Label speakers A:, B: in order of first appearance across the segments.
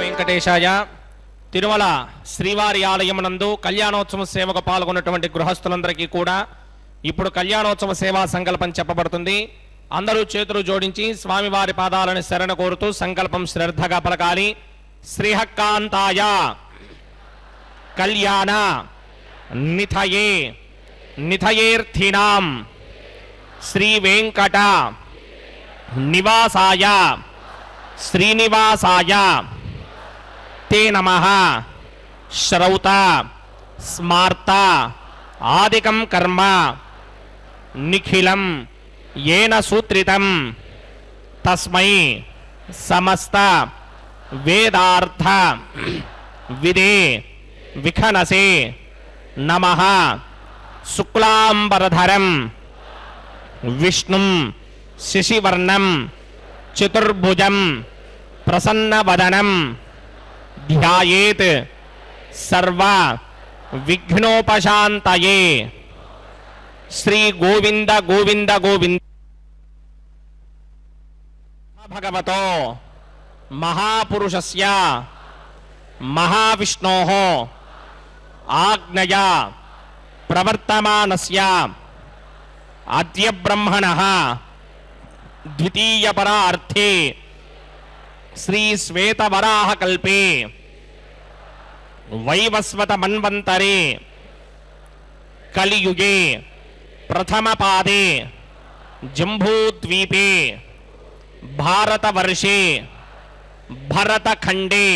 A: వెంకటేశాయ. తిరుమల శ్రీవారి ఆలయమునందు కళ్యాణోత్సవ సేవకు పాల్గొన్నటువంటి గృహస్థులందరికీ కూడా ఇప్పుడు కళ్యాణోత్సవ సేవా సంకల్పం చెప్పబడుతుంది. అందరూ చేతులు జోడించి స్వామివారి పాదాలను శరణ కోరుతూ సంకల్పం శ్రద్ధగా పలకాలి. శ్రీహక్కాంతాయ కళ్యాణ నిథయే నిథయేర్థినాం శ్రీ వెంకట నివాసాయ శ్రీనివాసాయ తే నమః. శ్రౌత స్మార్త ఆదికం కర్మ నిఖిలం येन सूत्रितं तस्मै समस्त वेदार्थ विदे विखनसे नमः. शुक्लांबरधरं विष्णुं शशिवर्णं चतुर्भुजं प्रसन्नवदनं ध्यायेत् सर्व विघ्नोपशान्तये. श्री गोविंद गोविंद गोविंद. भगवतो महापुरुषस्य महाविष्णोः आज्ञया प्रवर्तमानस्य अद्य ब्रह्मणः द्वितीयपरार्थे श्री श्वेतवराहकल्पे वैवस्वत मन्वन्तरे कलियुगे प्रथम पादे जम्बूद्वीपे भारतवर्षे भरतखंडे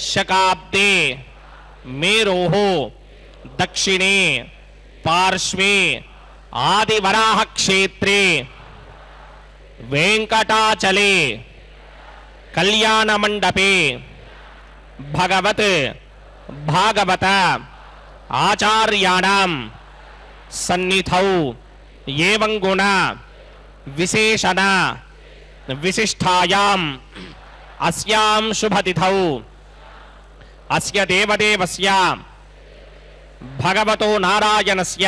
A: शकाब्दे मेरोः दक्षिणे पार्श्वे आदिवराह क्षेत्रे वेंकटाचले कल्याण मंडपे भगवत भागवत आचार्याणां सन्निधौ एवं गुण विशेषण विशिष्टायाम् अस्यां शुभतिथौ अस्य देवदेवस्य भगवतो नारायणस्य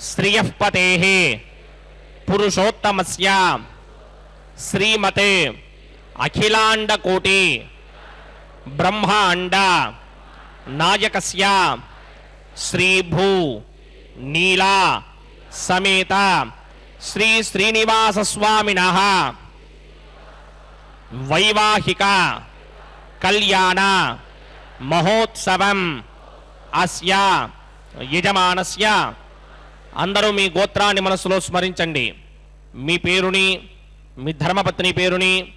A: श्रियः पतेः पुरुषोत्तमस्य श्रीमते अखिलांडकोटि ब्रह्मांड नायकस्य श्रीभू नीला समेत श्री श्रीनिवास स्वामिनः वैवाहिक कल्याण महोत्सवम् अस्य यजमानस्य. అందరూ మీ గోత్రాన్ని మనసులో స్మరించండి. మీ పేరుని, మీ ధర్మపత్ని పేరుని,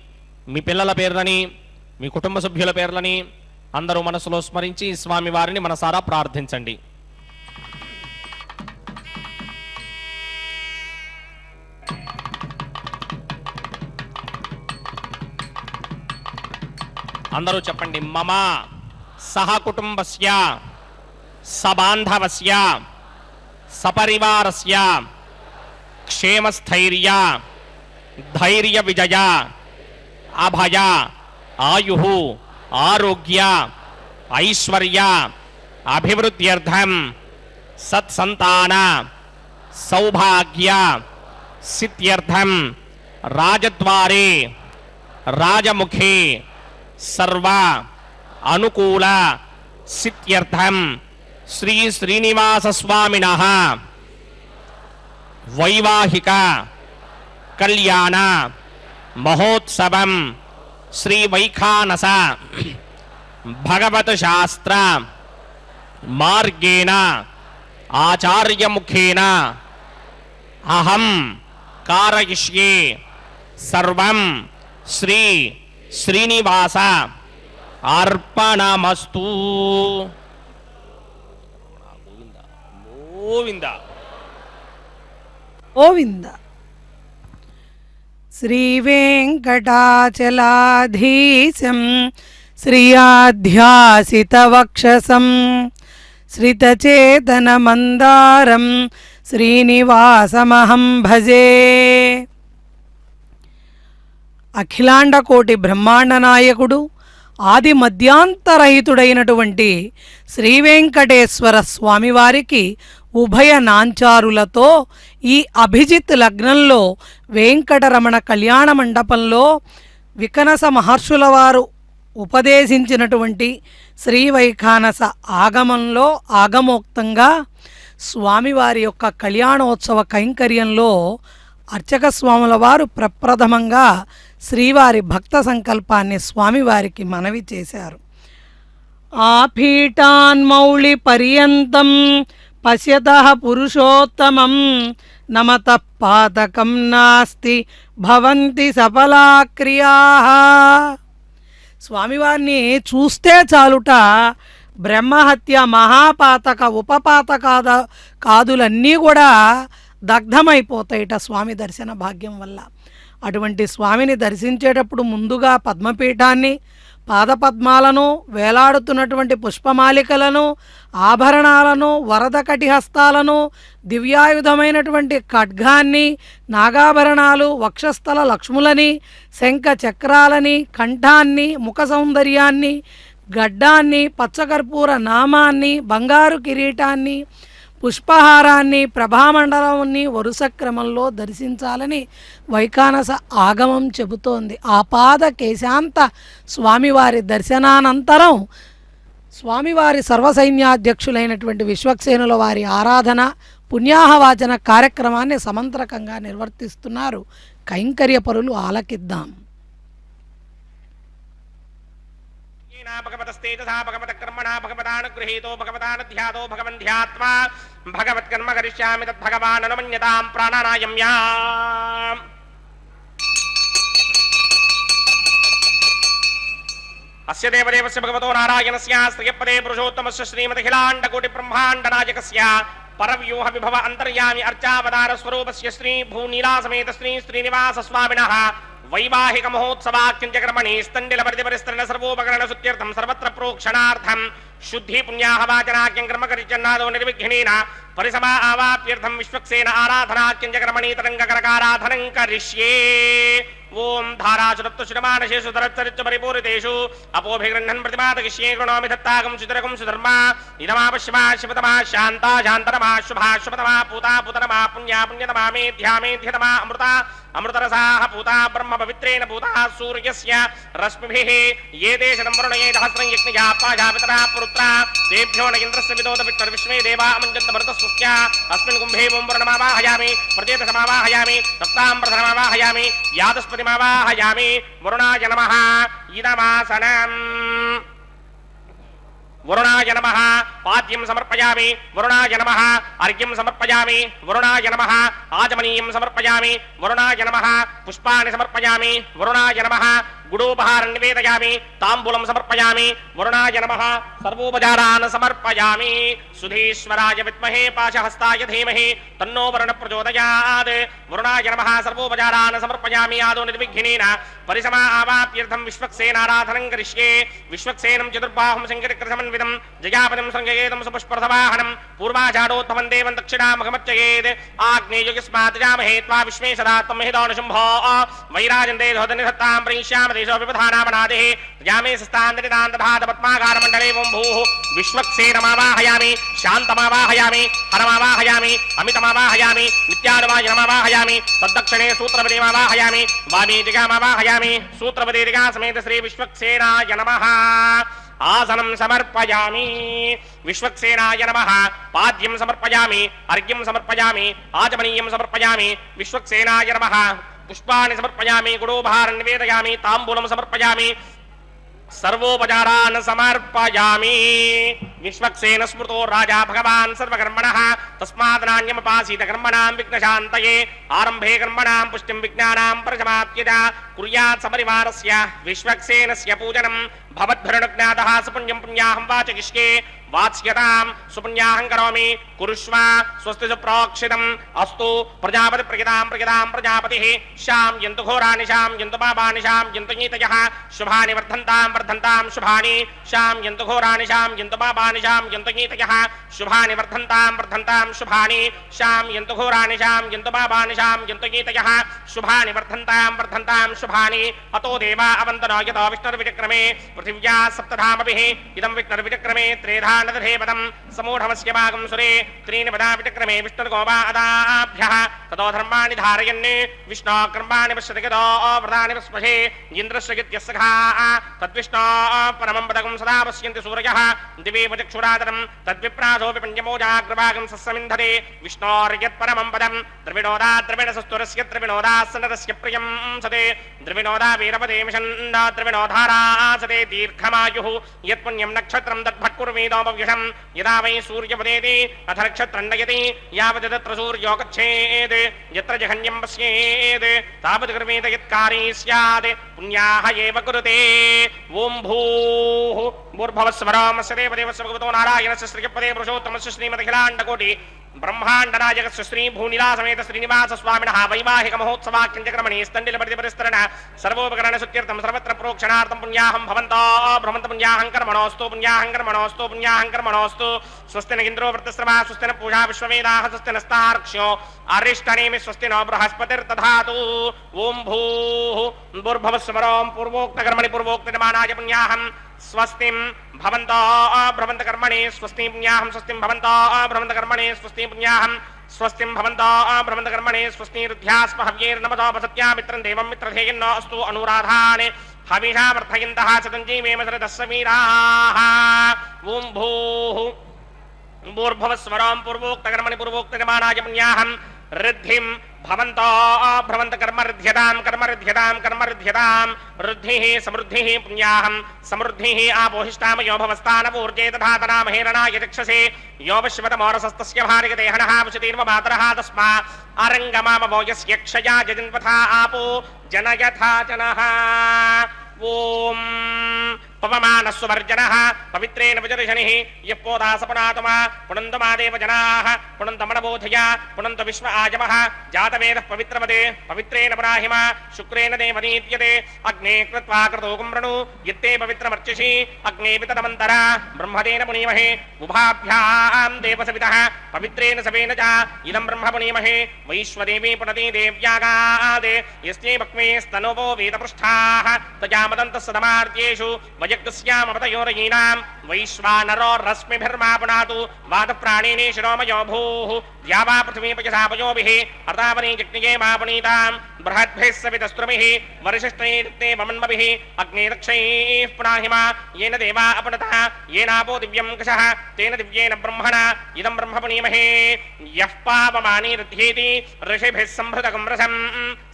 A: మీ పిల్లల పేర్లని, మీ కుటుంబ సభ్యుల పేర్లని అందరూ మనసులో స్మరించి స్వామి వారిని మనసారా ప్రార్థించండి. అందరూ చెప్పండి. మమ సహ కుటుంబస్య సబాంధవస్య సపరివారస్య క్షేమస్థైర్య ధైర్య విజయ అభయ ఆయుః ఆరోగ్య ఐశ్వర్య అభివృద్ధ్యర్థం సత్సంతాన సౌభాగ్య సిద్ధ్యర్థం రాజద్వారే రాజముఖే सर्व अनुकूल सिद्ध्यर्थम श्री श्रीनिवास स्वामिनः वैवाहिक कल्याण महोत्सवं श्री वैखानस भगवत शास्त्र मार्गेण आचार्य मुखेन अहम कारयिष्ये सर्वं श्री श्रीनिवास अर्पणमस्तु. गोविंद गोविंद
B: गोविंद. श्रीवेंकटाचलाधीशं श्रियाध्यासितवक्षसं श्रितचेतनमन्दारं श्रीनिवासमहं भजे. అఖిలాండ కోటి బ్రహ్మాండ నాయకుడు ఆది మధ్యాంతరహితుడైనటువంటి శ్రీ వెంకటేశ్వర స్వామివారికి ఉభయ నాంచారులతో ఈ అభిజిత్ లగ్నంలో వెంకటరమణ కళ్యాణ మండపంలో వికనస మహర్షుల వారు ఉపదేశించినటువంటి శ్రీవైఖానస ఆగమంలో ఆగమోక్తంగా స్వామివారి యొక్క కళ్యాణోత్సవ కైంకర్యంలో అర్చక స్వాముల వారు ప్రప్రథమంగా శ్రీవారి భక్త సంకల్పాన్ని స్వామివారికి మనవి చేశారు. ఆపీఠాన్మౌళి పర్యంతం పశ్యతః పురుషోత్తమం నమతః పాతకం నాస్తి భవంతి సఫలా క్రియాః. స్వామివారిని చూస్తే చాలుట బ్రహ్మహత్య మహాపాతక కాదులన్నీ కూడా దగ్ధమైపోతాయిట స్వామి దర్శన భాగ్యం వల్ల. అటువంటి స్వామిని దర్శించేటప్పుడు ముందుగా పద్మపీఠాన్ని, పాదపద్మాలను, వేలాడుతున్నటువంటి పుష్పమాలికలను, ఆభరణాలను, వరద కటిహస్తాలను, దివ్యాయుధమైనటువంటి ఖడ్గాన్ని, నాగాభరణాలు, వక్షస్థల లక్ష్ములని, శంఖ చక్రాలని, కంఠాన్ని, ముఖ సౌందర్యాన్ని, గడ్డాన్ని, పచ్చకర్పూర నామాన్ని, బంగారు కిరీటాన్ని, పుష్పహారాన్ని, ప్రభామండలాన్ని వరుస క్రమంలో దర్శించాలని వైఖానస ఆగమం చెబుతోంది. ఆపాద కేశాంత స్వామివారి దర్శనానంతరం స్వామివారి సర్వసైన్యాధ్యక్షులైనటువంటి విశ్వక్సేనుల వారి ఆరాధన పుణ్యాహవాచన కార్యక్రమాన్ని సమంత్రకంగా నిర్వర్తిస్తున్నారు. కైంకర్య పరులు ఆలకిద్దాం.
A: భగవతస్తేజసా భగవతకర్మణా భగవతానుగృహీతో భగవతానుధ్యాతో భగవంధ్యాత్మా భగవత్కర్మ కరిష్యామి తద్భగవాన్ అనుమన్యతాం ప్రాణానాయమ్యా. అస్య దేవదేవస్య భగవతో నారాయణస్య శ్రియపదే పురుషోత్తమస్య శ్రీమదఖిలాండకోటి బ్రహ్మాండనాయకస్య పరవ్యూహ విభవ అంతర్యామి అర్చావతార స్వరూపస్య శ్రీ భూనీలాసమేత శ్రీ శ్రీనివాస స్వామినః వైవాహిక మహోత్సవాఖ్యంచకర్మణి స్థండిల పరిధిపరిస్తరణ సర్వోపకరణ సుత్యర్థం సర్వత్ర ప్రోక్షణార్థం శుద్ధి పుణ్యాహవాచనాఖ్యం కర్మకరిచన్నాదో నిర్విఘ్నేన పరిసమా ఆవాప్యర్థం విశ్వక్సేన ఆరాధనాఖ్యంచకర్మణి తరంగకరకారాధనం కరిష్యే. ఓం ధారాచురత్వశుడమానశేషు ధరచ్చరిచ్చ పరిపూరితేషు అపోభిగృహ్ణన్ ప్రతిపాదకిష్యే కృణోమి దత్తాగం సుతరకం సుధర్మా ఇదమాపశ్యమా శివతమా శాంతా శాంతరమా శుభా శుభతమా పూతా పూతరమా పుణ్యా పుణ్యతమా మేధ్యా మేధ్యతమా అమృత అమృతరసాః పూతా బ్రహ్మ పవిత్రేణ పూతా సూర్యస్య రశ్మిభిః ఏ దేశం వరుణయే సహస్రం యజ్ఞయా పాజాపితరా పురుత్రా తేభ్యో న ఇంద్రస్య విదోత విష్ణుర్ విశ్వే దేవా అమంజంత మరుతస్సుస్య అస్మిన్ కుంభే ఓం వరుణమావాహయామి ప్రజేత సమావాహయామి తస్తాం ప్రథమావాహయామి యాదస్పతిమావాహయామి వరుణాయ నమః ఇదమాసనం. వరుణాయ నమః పాద్యం సమర్పయామి వరుణాయ నమః అర్ఘ్యం సమర్పయామి వరుణాయ నమః ఆచమనీయం సమర్పయామి వరుణాయ నమః పుష్పాన్ని సమర్పయామి వరుణాయ నమః గుడోపహారం నివేదయామి తాంబూలం సమర్పయామి వరుణాయ నమః సర్వోపచారాన్ సమర్పయామి. సుధీశ్వరాయ విద్మహే పాశహస్తాయ ధీమహి తన్నో వరుణ ప్రచోదయాత్. వరుణాయ నమః సర్వోపచారాన్ సమర్పయామి ఆదో నిర్విఘ్నేన పరిసమా ఆవాప్యర్థం విశ్వక్సేనారాధనం కరిష్యే. విశ్వక్సేనం చతుర్బాహుం శంకరకృతమన్వితం జయాపదం సంగయేదం సుపుష్పరథవాహనం పూర్వాచారోత్తమం దేవం దక్షిణాముఖమర్చయేత్. ఆగ్నేయుగస్మాత్ జామహే త్వా విశ్వే సదా త్వం మహిదానుశంభో వైరాజంతే ధోధనిధత్తాం ప్రయిష్యామ దేశో విపధానామనాదిః జామే సస్తాంతరితాంతభాతపద్మాకారమండలే ఓం భూః విశ్వక్సేనమావాహయామి శాంతమావాహయామి హరమావాహయామి అమితమావాహయామి నిత్యానువాయనమావాహయామి తద్దక్షిణే సూత్రపదేమావాహయామి వామే దిగామావాహయామి సూత్రపదే దిగా సమేత శ్రీ విశ్వక్సేనాయ నమః. ఆసనం సమర్పయామి విశ్వక్సేనాయ నమః పాద్యం సమర్పయామి అర్ఘ్యం సమర్పయామి ఆచమనీయం సమర్పయామి విశ్వక్సేనాయ నమః పుష్పాన్ని సమర్పయామి గుడోపహారం నివేదయామి తాంబూలం సమర్పయామి సర్వోపచారాన్ సమర్పయామి. విశ్వక్సేన స్మృతో రాజా భగవాన్ సర్వకర్మణః తస్మాత్ నాణ్యమపాసీత కర్మణాం విఘ్నశాంతయే. ఆరంభే కర్మణాం పుష్టిం విజ్ఞానాం ప్రజమాప్యత కుర్యాత్ సపరివారస్య విశ్వక్సేనస్య పూజనం భవద్భిరణజ్ఞాతః సుపుణ్యం పుణ్యాహం వాచయిష్యే. వాచ్యతాం సుపుణ్యాహం కరోమి కురుష్వ స్వస్తి సుప్రోక్షితం అస్తు. ప్రజాపతి ప్రజాం ప్రజాం ప్రజాపతిః శాం యంతు ఘోరాని శాం యంతు పాపాని శాం యంతు నీతయః శుభాని వర్ధంతాం వర్ధంతాం శుభాని శాం యంతు ఘోరాని శాం యంతు పాపాని శాం యంతు నీతయః శుభాని వర్ధంతాం వర్ధంతాం శుభాని శాం యంతు ఘోరాని శాం యంతు పాపాని శాం యంతు నీతయః శుభాని వర్ధంతాం వర్ధంతాం శుభాని. అతో దేవా అవంతనో యతో విష్ణుర్విచక్రమే పృథివ్యా సప్తధామభిః ఇదం విష్ణుర్విచక్రమే త్రేధాని नदधेपदं समूढमस्य भागं सुरे त्रीणि पदापिटक्रमे विष्णुर्गोपादाभ्यः ततो धर्माणि धारयन् विष्णो कर्माणि पश्यति गतो व्रतानि पस्महे इन्द्रस्य गित्यस्सखा तद्विष्णो परमं पदकं सदा पश्यन्ति सूर्यः दिवे चक्षुरादरं तद्विप्रासोऽपि पञ्चमोजाग्रभागं सस्समिन्धते विष्णोर्यत्परमं पदं द्रविणोदा द्रविणसस्तुरस्य द्रविणोदासनरस्य प्रियं सते द्रविणोदा वीरपदे मिषन्ना द्रविणोधारासते दीर्घमायुः यत्पुण्यं नक्षत्रं तद्भट्कुर्वीदोपव्युषं यदा वै सूर्यपदेति अथ नक्षत्रं नयति यावत् तत्र सूर्यो गच्छेत् यत्र जघन्यं पश्येत् तावत् कर्मेत यत्कारी स्यात् पुण्याः एव कुरुते ॐ भूः भूर्भुवस्वरामस्य देवदेवस्य भगवतो नारायणस्य श्रीपदे पुरुषोत्तमस्य श्रीमदखिलाण्डकोटि ब्रह्माण्डनायकस्य श्री भूनिलासमेत श्रीनिवास स्वामिनः वैवाहिक महोत्सवाख्यञ्चक्रमणे स्तण्डिलपरिपरिस्तरण सर्वोपकरण सुत्यर्थं सर्वत्र प्रोक्षणार्थं पुण्याहं भवन्तो भ्रमन्त पुण्याहं कर्मणोऽस्तु पुण्याहं कर्मणोऽस्तु पुण्याहं कर्मणोऽस्तु स्वस्ति न इन्द्रो वृत्तस्रवा स्वस्ति न पूषा विश्ववेदाः स्वस्ति नस्तार्क्ष्यो अरिष्टनेमि स्वस्ति नो बृहस्पतिर्दधातु ॐ भूः भूर्भुवस्वरं पूर्वोक्तकर्मणि पूर्वोक्तनिर्माणाय पुण्याहं स्वस्तिं भवन्तो भ्रमन्त कर्मणि स्वस्ति पुण्याहं स्वस्तिं भवन्तो भ्रमन्त कर्मणि स्वस्ति पुण्याहं स्वस्तिं भवन्तो भ्रमन्त कर्मणि स्वस्ति रुद्ध्यास्म हव्यैर्नमतो वसत्या मित्रं देवं मित्रधेयन्नो अस्तु अनुराधाने हविषा वर्धयन्तः सतञ्जीवेम शरदस्स वीराः ॐ भूः भूर्भुवस्वरं पूर्वोक्तकर्मणि पूर्वोक्तनिर्माणाय पुण्याहं ऋद्धिं भवन्तो भ्रमन्त कर्मऋध्यतां कर्मऋध्यतां कर्मऋध्यतां वृद्धिः समृद्धिः पुण्याहं समृद्धिः आपोहिष्टामयो भवस्तानपूर्जे तथा महेरणाय चक्षसे यो वश्वतमोरसस्तस्य भार्गदेहनः वशतीर्व मातरः तस्मा अरङ्गमामवो यस्य क्षया जजन्वथा आपो जनयथा जनः ॐ पवमानस्वर्जनः पवित्रेण विजर्षणिः यः पोदासपनातमा पुनन्दमादेव जनाः पुनन्दमणबोधया पुनन्द विश्व आजमः जातवेदः पवित्रमदे पवित्रेण पुराहिमा शुक्रेण देवनीत्यते अग्ने कृत्वा कृतोकं वृणु यत्ते पवित्रमर्चिषि अग्ने विततमन्तरा ब्रह्मदेन पुनीमहे उभाभ्यां देवसवितः पवित्रेण सवेन च इदं ब्रह्म पुनीमहे वैश्वदेवी पुनति देव्यागादे यस्यै भक्मे स्तनोपो वेदपृष्ठाः तजामदन्तः सदमार्त्येषु वयक्स्यामपतयोरयीनां वैश्वानरो रश्मिभिर्मापुनातु वातप्राणिने शिरोमयो भूः द्यावा पृथिवी पयसापयोभिः अतावनी जग्निये मापुनीतां बृहद्भिः सवितस्त्रुमिः वरिशिष्टैर्ते वमन्मभिः अग्ने रक्षैः पुनाहिमा येन देवा अपनतः येनापो दिव्यं कषः तेन दिव्येन ब्रह्मणा इदं ब्रह्म पुनीमहे यः पापमानी रुध्येति ऋषिभिः संभृतकं रसं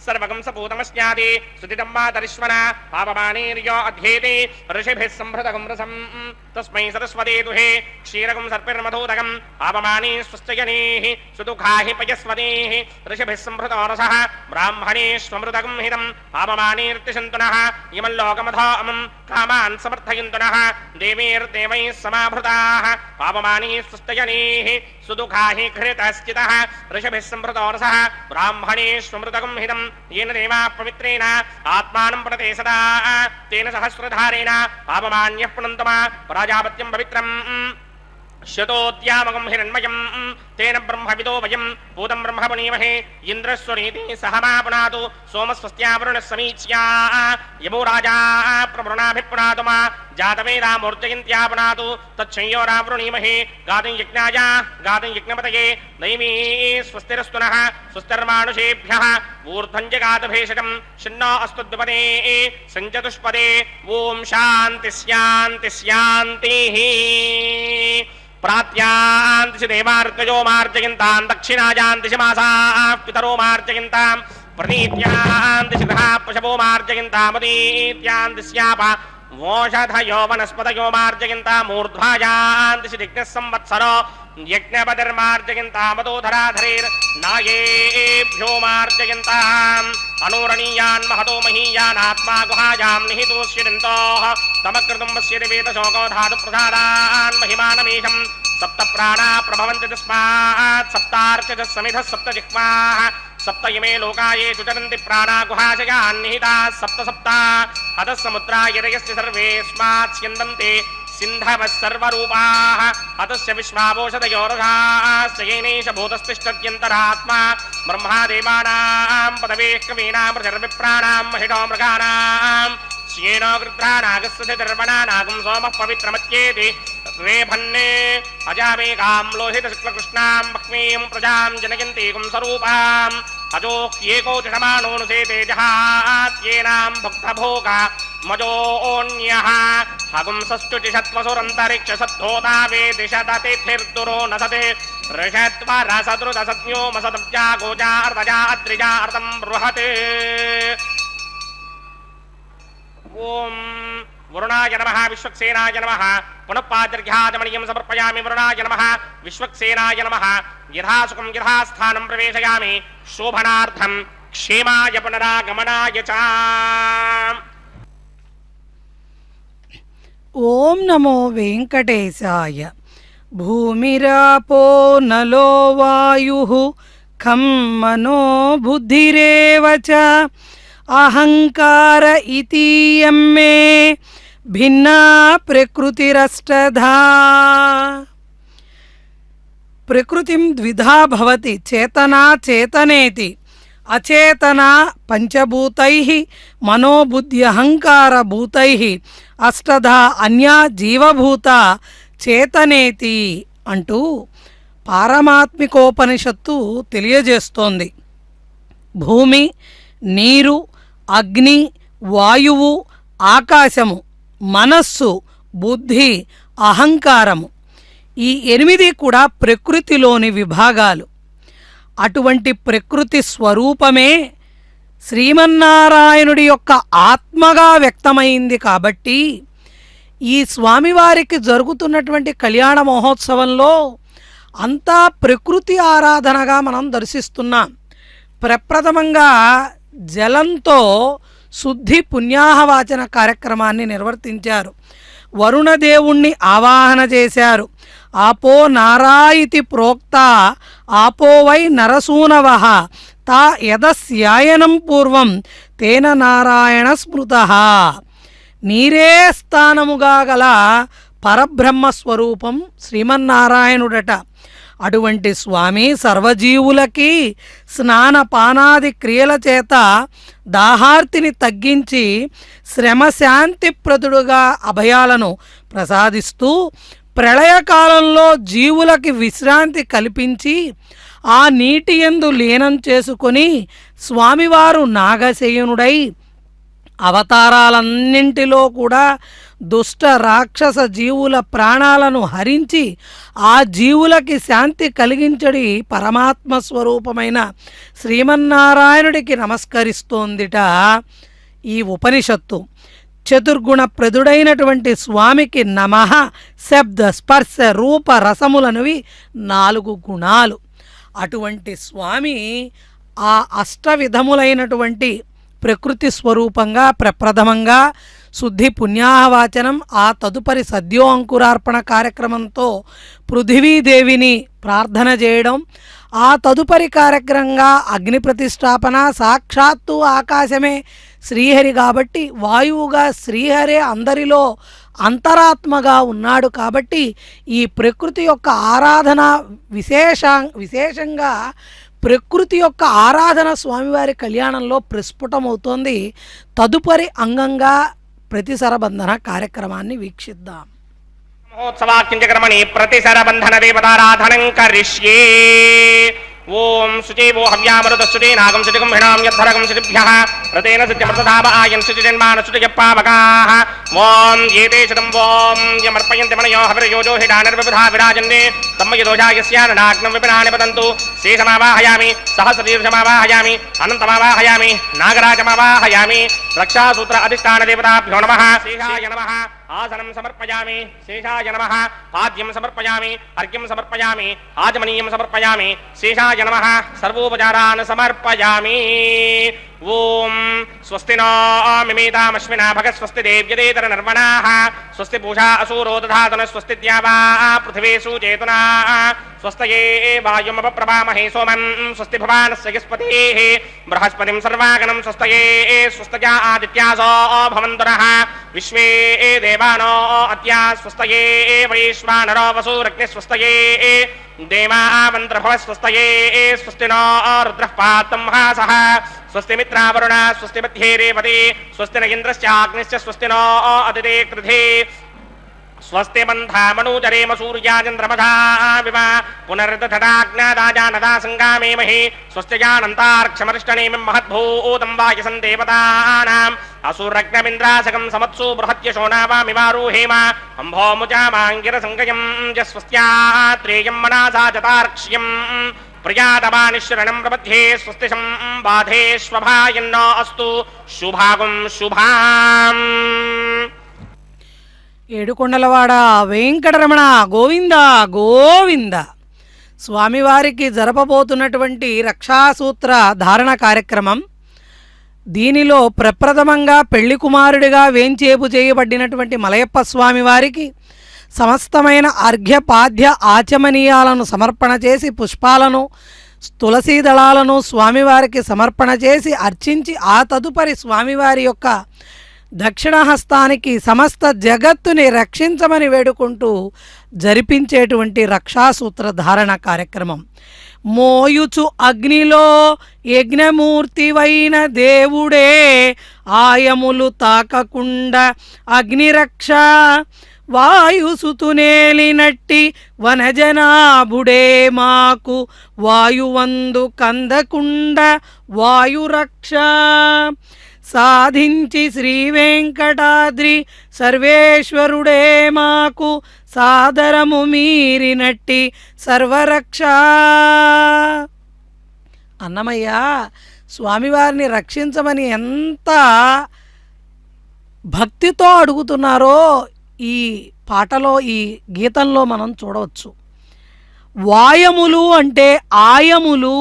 A: सर्वकं सपूतमस्यादि सुदितं मातरिश्वना पापमानीर्यो अध्येति ऋषिभिः संभृतकं रसं तस्मै सरस्वती दुहे क्षीरकं सर्पिर्मधूतकं पापमानी स्वश्चयनीः सुदुःखा हि पयस्वतीः ऋषिभिः संभृतो रसः ब्राह्मणेष्वमृतकं हितं पापमानीर्तिशन्तु नः इमं लोकमधोऽमं कामान् समर्थयन्तु नः देवीर्देवैः समाभृताः पापमानी स्वश्चयनीः सुदुःखा हि घृतश्चितः ऋषिभिः संभृतो रसः ब्राह्मणेष्वमृतकं हितं येन देवाः पवित्रेण आत्मानं प्रते सदा तेन सहस्रधारेण पापमान्यः पुनन्तमा प्राजापत्यं पवित्रम् शतोद्यामकं हिरण्मयं तेन ब्रह्मविदो वयं भूतं ब्रह्म पुनीमहे इन्द्रस्वनीति सहमापुनातु सोमस्वस्त्यावरुणः समीच्या यमो राजा प्रवृणाभिपुनातु मा जातवेदामूर्जयन्त्यापुनातु तच्छंयोरावृणीमहे गातुं यज्ञाय गातुं यज्ञपतये दैवी स्वस्तिरस्तु नः स्वस्तिर्मानुषेभ्यः ऊर्ध्वञ्जगातभेषजं शिन्नो अस्तु द्विपदे सञ्चतुष्पदे ॐ शान्ति शान्ति शान्तिः प्रात्यान्तिषि देवार्तयो मार्जयन्तां दक्षिणायान्तिषि मासाः पितरो मार्जयन्तां प्रतीत्यान्तिषि गृहा पशवो मार्जयन्तामुदीत्यान्तिस्याप वोषधयो वनस्पतयो मार्जयन्तामूर्ध्वायान्तिषि दिग्नः संवत्सरो यज्ञपतिर्मार्जयन्तामदोधराधरेर्नायेभ्यो मार्जयन्ताम् अनूरणीयान् महतो महीयानात्मा गुहायां निहितोऽस्यन्तोः तमकृतं पश्यति वेदशोको धातुप्रधानान् महिमानमीशं सप्त प्राणा प्रभवन्ति तस्मात् सप्तार्चजः समिधः सप्त जिह्वाः सप्त इमे लोकाये चरन्ति प्राणा गुहाशयान् निहिताः सप्त सप्ता अतः समुद्रा यरयस्य सर्वेऽस्मात् स्यन्दन्ते सिन्धवः सर्वरूपाः अतस्य विश्वावोषधयोरथाश्च येनैष भूतस्तिष्ठत्यन्तरात्मा ब्रह्मादेवानां पदवेः कवीनां प्रजर्विप्राणां महिषो मृगाणां श्येनो गृध्रा नागस्य धर्वणा नागं सोमः पवित्रमत्येति श्रेभन्ने अजामेकां लोहितशुक्लकृष्णां लक्ष्मीं प्रजां जनयन्तीं स्वरूपाम् अजोक्येकोतिषमाणोऽनुसेते जहात्येनां भक्तभोगा मजोऽन्यः हगुंसश्चुतिषत्वसुरन्तरिक्षसद्धोता वेदिशदतिथिर्दुरो नसते ऋषत्वरसदृतसज्ञो मसदब्जा गोजा अर्धजा अत्रिजा अर्धं बृहते ओम वरुणाय नमः विश्वक्सेनाय नमः पुनः पादर्घ्याचमणीयं समर्पयामि वरुणाय नमः विश्वक्सेनाय नमः यथासुखं यथास्थानं प्रवेशयामि शोभनार्थं क्षेमाय पुनरागमनाय च
B: ఓం నమో వెంకటేశాయ. భూమిరాపో నలో వాయుః ఖం మనో బుద్ధిరేవ చ అహంకార ఇతీయం మే భిన్నా ప్రకృతిరష్టధా. ప్రకృతిం ద్విధా భవతి చేతనా చేతనేతి అచేతనా పంచభూతైః మనోబుద్ధ్యహంకారభూతైః అష్టధా అన్యా జీవభూత చేతనేతి అంటూ పారమాత్మికోపనిషత్తు తెలియజేస్తోంది. భూమి, నీరు, అగ్ని, వాయువు, ఆకాశము, మనస్సు, బుద్ధి, అహంకారము ఈ 8 కూడా ప్రకృతిలోని విభాగాలు. అటువంటి ప్రకృతి స్వరూపమే శ్రీమన్నారాయణుడి యొక్క ఆత్మగా వ్యక్తమైంది. కాబట్టి ఈ స్వామివారికి జరుగుతున్నటువంటి కళ్యాణ మహోత్సవంలో అంతా ప్రకృతి ఆరాధనగా మనం దర్శిస్తున్నాం. ప్రప్రథమంగా జలంతో శుద్ధి పుణ్యాహవాచన కార్యక్రమాన్ని నిర్వర్తించారు. వరుణదేవుణ్ణి ఆవాహన చేశారు. ఆపో నారాయితి ప్రోక్త ఆపో వై నరసూనవః తా యదస్యాయనం పూర్వం తేన నారాయణ స్మృతః. నీరే స్థానముగా గల పరబ్రహ్మస్వరూపం శ్రీమన్నారాయణుడట. అటువంటి స్వామి సర్వజీవులకి స్నానపానాది క్రియల చేత దాహార్తిని తగ్గించి శ్రమశాంతిప్రదుడుగా అభయాలను ప్రసాదిస్తూ ప్రళయకాలంలో జీవులకి విశ్రాంతి కల్పించి ఆ నీటి యందు లీనం చేసుకొని స్వామివారు నాగశయనుడై అవతారాలన్నింటిలో కూడా దుష్ట రాక్షస జీవుల ప్రాణాలను హరించి ఆ జీవులకి శాంతి కలిగించడి పరమాత్మ స్వరూపమైన శ్రీమన్నారాయణుడికి నమస్కరిస్తోందిట ఈ ఉపనిషత్తు. చతుర్గుణ ప్రదుడైనటువంటి స్వామికి నమః శబ్ద స్పర్శ రూప రసములనువి 4 గుణాలు. అటువంటి స్వామి ఆ అష్టవిధములైనటువంటి ప్రకృతి స్వరూపంగా ప్రప్రథమంగా శుద్ధి పుణ్యాహవాచనం, ఆ తదుపరి సద్యో అంకురార్పణ కార్యక్రమంతో పృథివీదేవిని ప్రార్థన చేయడం, ఆ తదుపరి కార్యక్రమంగా అగ్ని ప్రతిష్టాపన, సాక్షాత్తు ఆకాశమే శ్రీహరి కాబట్టి వాయువుగా శ్రీహరే అందరిలో అంతరాత్మగా ఉన్నాడు కాబట్టి ఈ ప్రకృతి యొక్క ఆరాధన విశేషంగా ప్రకృతి యొక్క ఆరాధన స్వామివారి కళ్యాణంలో ప్రస్ఫుటమవుతోంది. తదుపరి అంగంగా ప్రతిసరబంధన కార్యక్రమాన్ని వీక్షిద్దాం.
A: మహోత్సవాఖ్యంచక్రమణి ప్రతిసరబంధన దేవతారాధనం కరిష్యే. ఓం శుచేవో హవ్యామృతశ్చుతే నాగం శుచికం హిణాం యద్ధరగం శుచిభ్యః రతేన సత్యమృతధావ ఆయం శుచిజన్మాన శుచిజప్పావకాః. ఓం ఏతే శతం ఓం యమర్పయంతి మనయో హవిరయోజో హిడానిర్విబుధా విరాజన్నే తమ్మయదోజాయస్యాననాగ్నం విపినాని పతంతు. శేషమావాహయామి సహస్రదీర్ఘమావాహయామి అనంతమావాహయామి నాగరాజమావాహయామి. రక్షాసూత్ర అధిష్టాన దేవతాభ్యో నమః. శేషాయ నమః. ఆసనం సమర్పయామి. శేషాయ నమః. పాద్యం సమర్పయామి. అర్ఘ్యం సమర్పయామి. ఆచమనీయం సమర్పయామి. శేషాయ నమః. సర్వోపచారాన్ సమర్పయామి. ఓం స్వస్తి నో మిమేతామశ్వినా భగ స్వస్తి దేవ్యదేతర నర్మణాః స్వస్తి పూషా అసూరో దధాతన స్వస్తి ద్యావా పృథివీషు చేతునా స్వస్తయే వాయుమపప్రభామహే సోమం స్వస్తి భవానస్య యస్పతిః బృహస్పతిం సర్వాగణం స్వస్తయే స్వస్తజా ఆదిత్యాసో భవంతునః విశ్వే దేవానో అద్యా స్వస్తయే వైశ్వానరో వసూరగ్ని స్వస్తయే దేవామంత్రభవ స్వస్తయే స్వస్తి నో రుద్రః పాతం హాసః స్వస్తి మిత్రావరుణ స్వస్తి మధ్యే రేవతి స్వస్తి న ఇంద్రశ్చాగ్నిశ్చ స్వస్తి నో అదితే కృధే స్వస్తి బంధామనూచరేమ సూర్యాచంద్రమధావివ పునర్దధటాజ్ఞాదాజానదా సంగామేమహి స్వస్తిజానంతార్క్షమరిష్టనేమిం మహద్భూతం వాయసం దేవతానాం అసురగ్నమింద్రాసకం సమత్సు బృహత్యశోనావామివారూహేమ అంభోముజామాంగిర సంగయం జస్వస్త్యాత్రేయం మనాసా జతార్క్ష్యం ప్రియాతమానిశ్రణం ప్రబध्ये స్వస్తి సంబాధేష్వభాయన్నో అస్తు శుభాగం శుభాం.
B: ఏడుకొండలవాడ వెంకటరమణ గోవింద గోవింద. స్వామివారికి జరపబోతున్నటువంటి రక్షాసూత్ర ధారణ కార్యక్రమం, దీనిలో ప్రప్రథమంగా పెళ్లి కుమారుడిగా వేంచేపు చేయబడినటువంటి మలయప్ప స్వామివారికి సమస్తమైన అర్ఘ్యపాద్య ఆచమనీయాలను సమర్పణ చేసి పుష్పాలను తులసీ దళాలను స్వామివారికి సమర్పణ చేసి అర్చించి ఆ తదుపరి స్వామివారి యొక్క దక్షిణహస్తానికి సమస్త జగత్తుని రక్షించమని వేడుకుంటూ జరిపించేటువంటి రక్షాసూత్ర ధారణ కార్యక్రమం. మోయుచు అగ్నిలో యజ్ఞమూర్తివైన దేవుడే ఆయములు తాకకుండా అగ్నిరక్ష వాయుసుతునేలినట్టి వనజనాభుడే మాకు వాయువందు కందకుండ వాయురక్ష సాధించి శ్రీ వెంకటాద్రి సర్వేశ్వరుడే మాకు సాదరము మీరినట్టి సర్వరక్ష. అన్నమయ్య స్వామివారిని రక్షించమని ఎంత భక్తితో అడుగుతున్నారో ఈ పాటలో ఈ గీతంలో మనం చూడవచ్చు. వాయములు అంటే ఆయములు,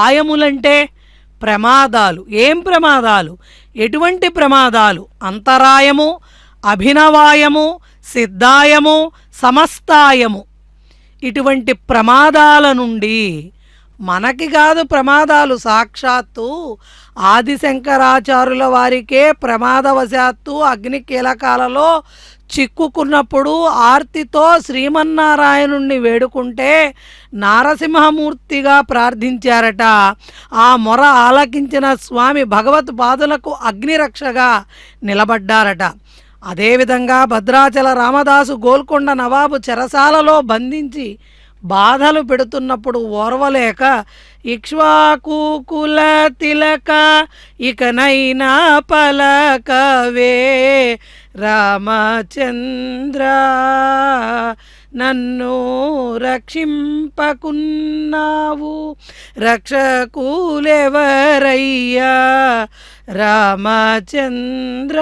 B: ఆయములంటే ప్రమాదాలు. ఏం ప్రమాదాలు? ఎటువంటి ప్రమాదాలు? అంతరాయము, అభినవాయము, సిద్ధాయము, సమస్తాయము. ఇటువంటి ప్రమాదాల నుండి మనకి కాదు ప్రమాదాలు, సాక్షాత్తు ఆదిశంకరాచార్యుల వారికే ప్రమాదవశాత్తు అగ్ని కీలకాలలో చిక్కుకున్నప్పుడు ఆర్తితో శ్రీమన్నారాయణుణ్ణి వేడుకుంటే నారసింహమూర్తిగా ప్రార్థించారట. ఆ మొర ఆలకించిన స్వామి భగవత్ పాదులకు అగ్నిరక్షగా నిలబడ్డారట. అదేవిధంగా భద్రాచల రామదాసు గోల్కొండ నవాబు చెరసాలలో బంధించి బాధలు పెడుతున్నప్పుడు ఓర్వలేక ఇక్ష్వాకుకుల తిలక ఇకనైనా పలకవే రామచంద్ర నన్ను రక్షింపకున్నావు రక్షకులెవరయ్యా రామచంద్ర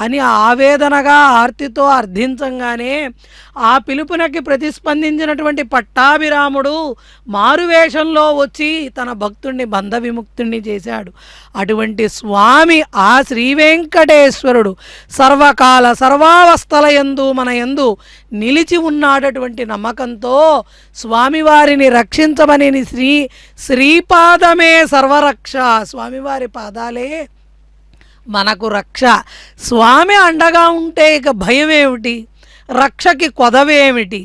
B: అని ఆవేదనగా ఆర్తితో అర్థించంగానే ఆ పిలుపునకి ప్రతిస్పందించినటువంటి పట్టాభిరాముడు మారువేషంలో వచ్చి తన భక్తుణ్ణి బంధ విముక్తుణ్ణి చేశాడు. అటువంటి స్వామి ఆ శ్రీ వెంకటేశ్వరుడు సర్వకాల సర్వావస్థల యందు మన యందు నిలిచి ఉన్నాడటువంటి నమ్మకంతో స్వామివారిని రక్షించమని శ్రీపాదమే సర్వరక్ష, స్వామివారి పాదాలే మనకు రక్ష. స్వామి అండగా ఉంటే ఇక భయం ఏమిటి, రక్షకి కొదవేమిటి?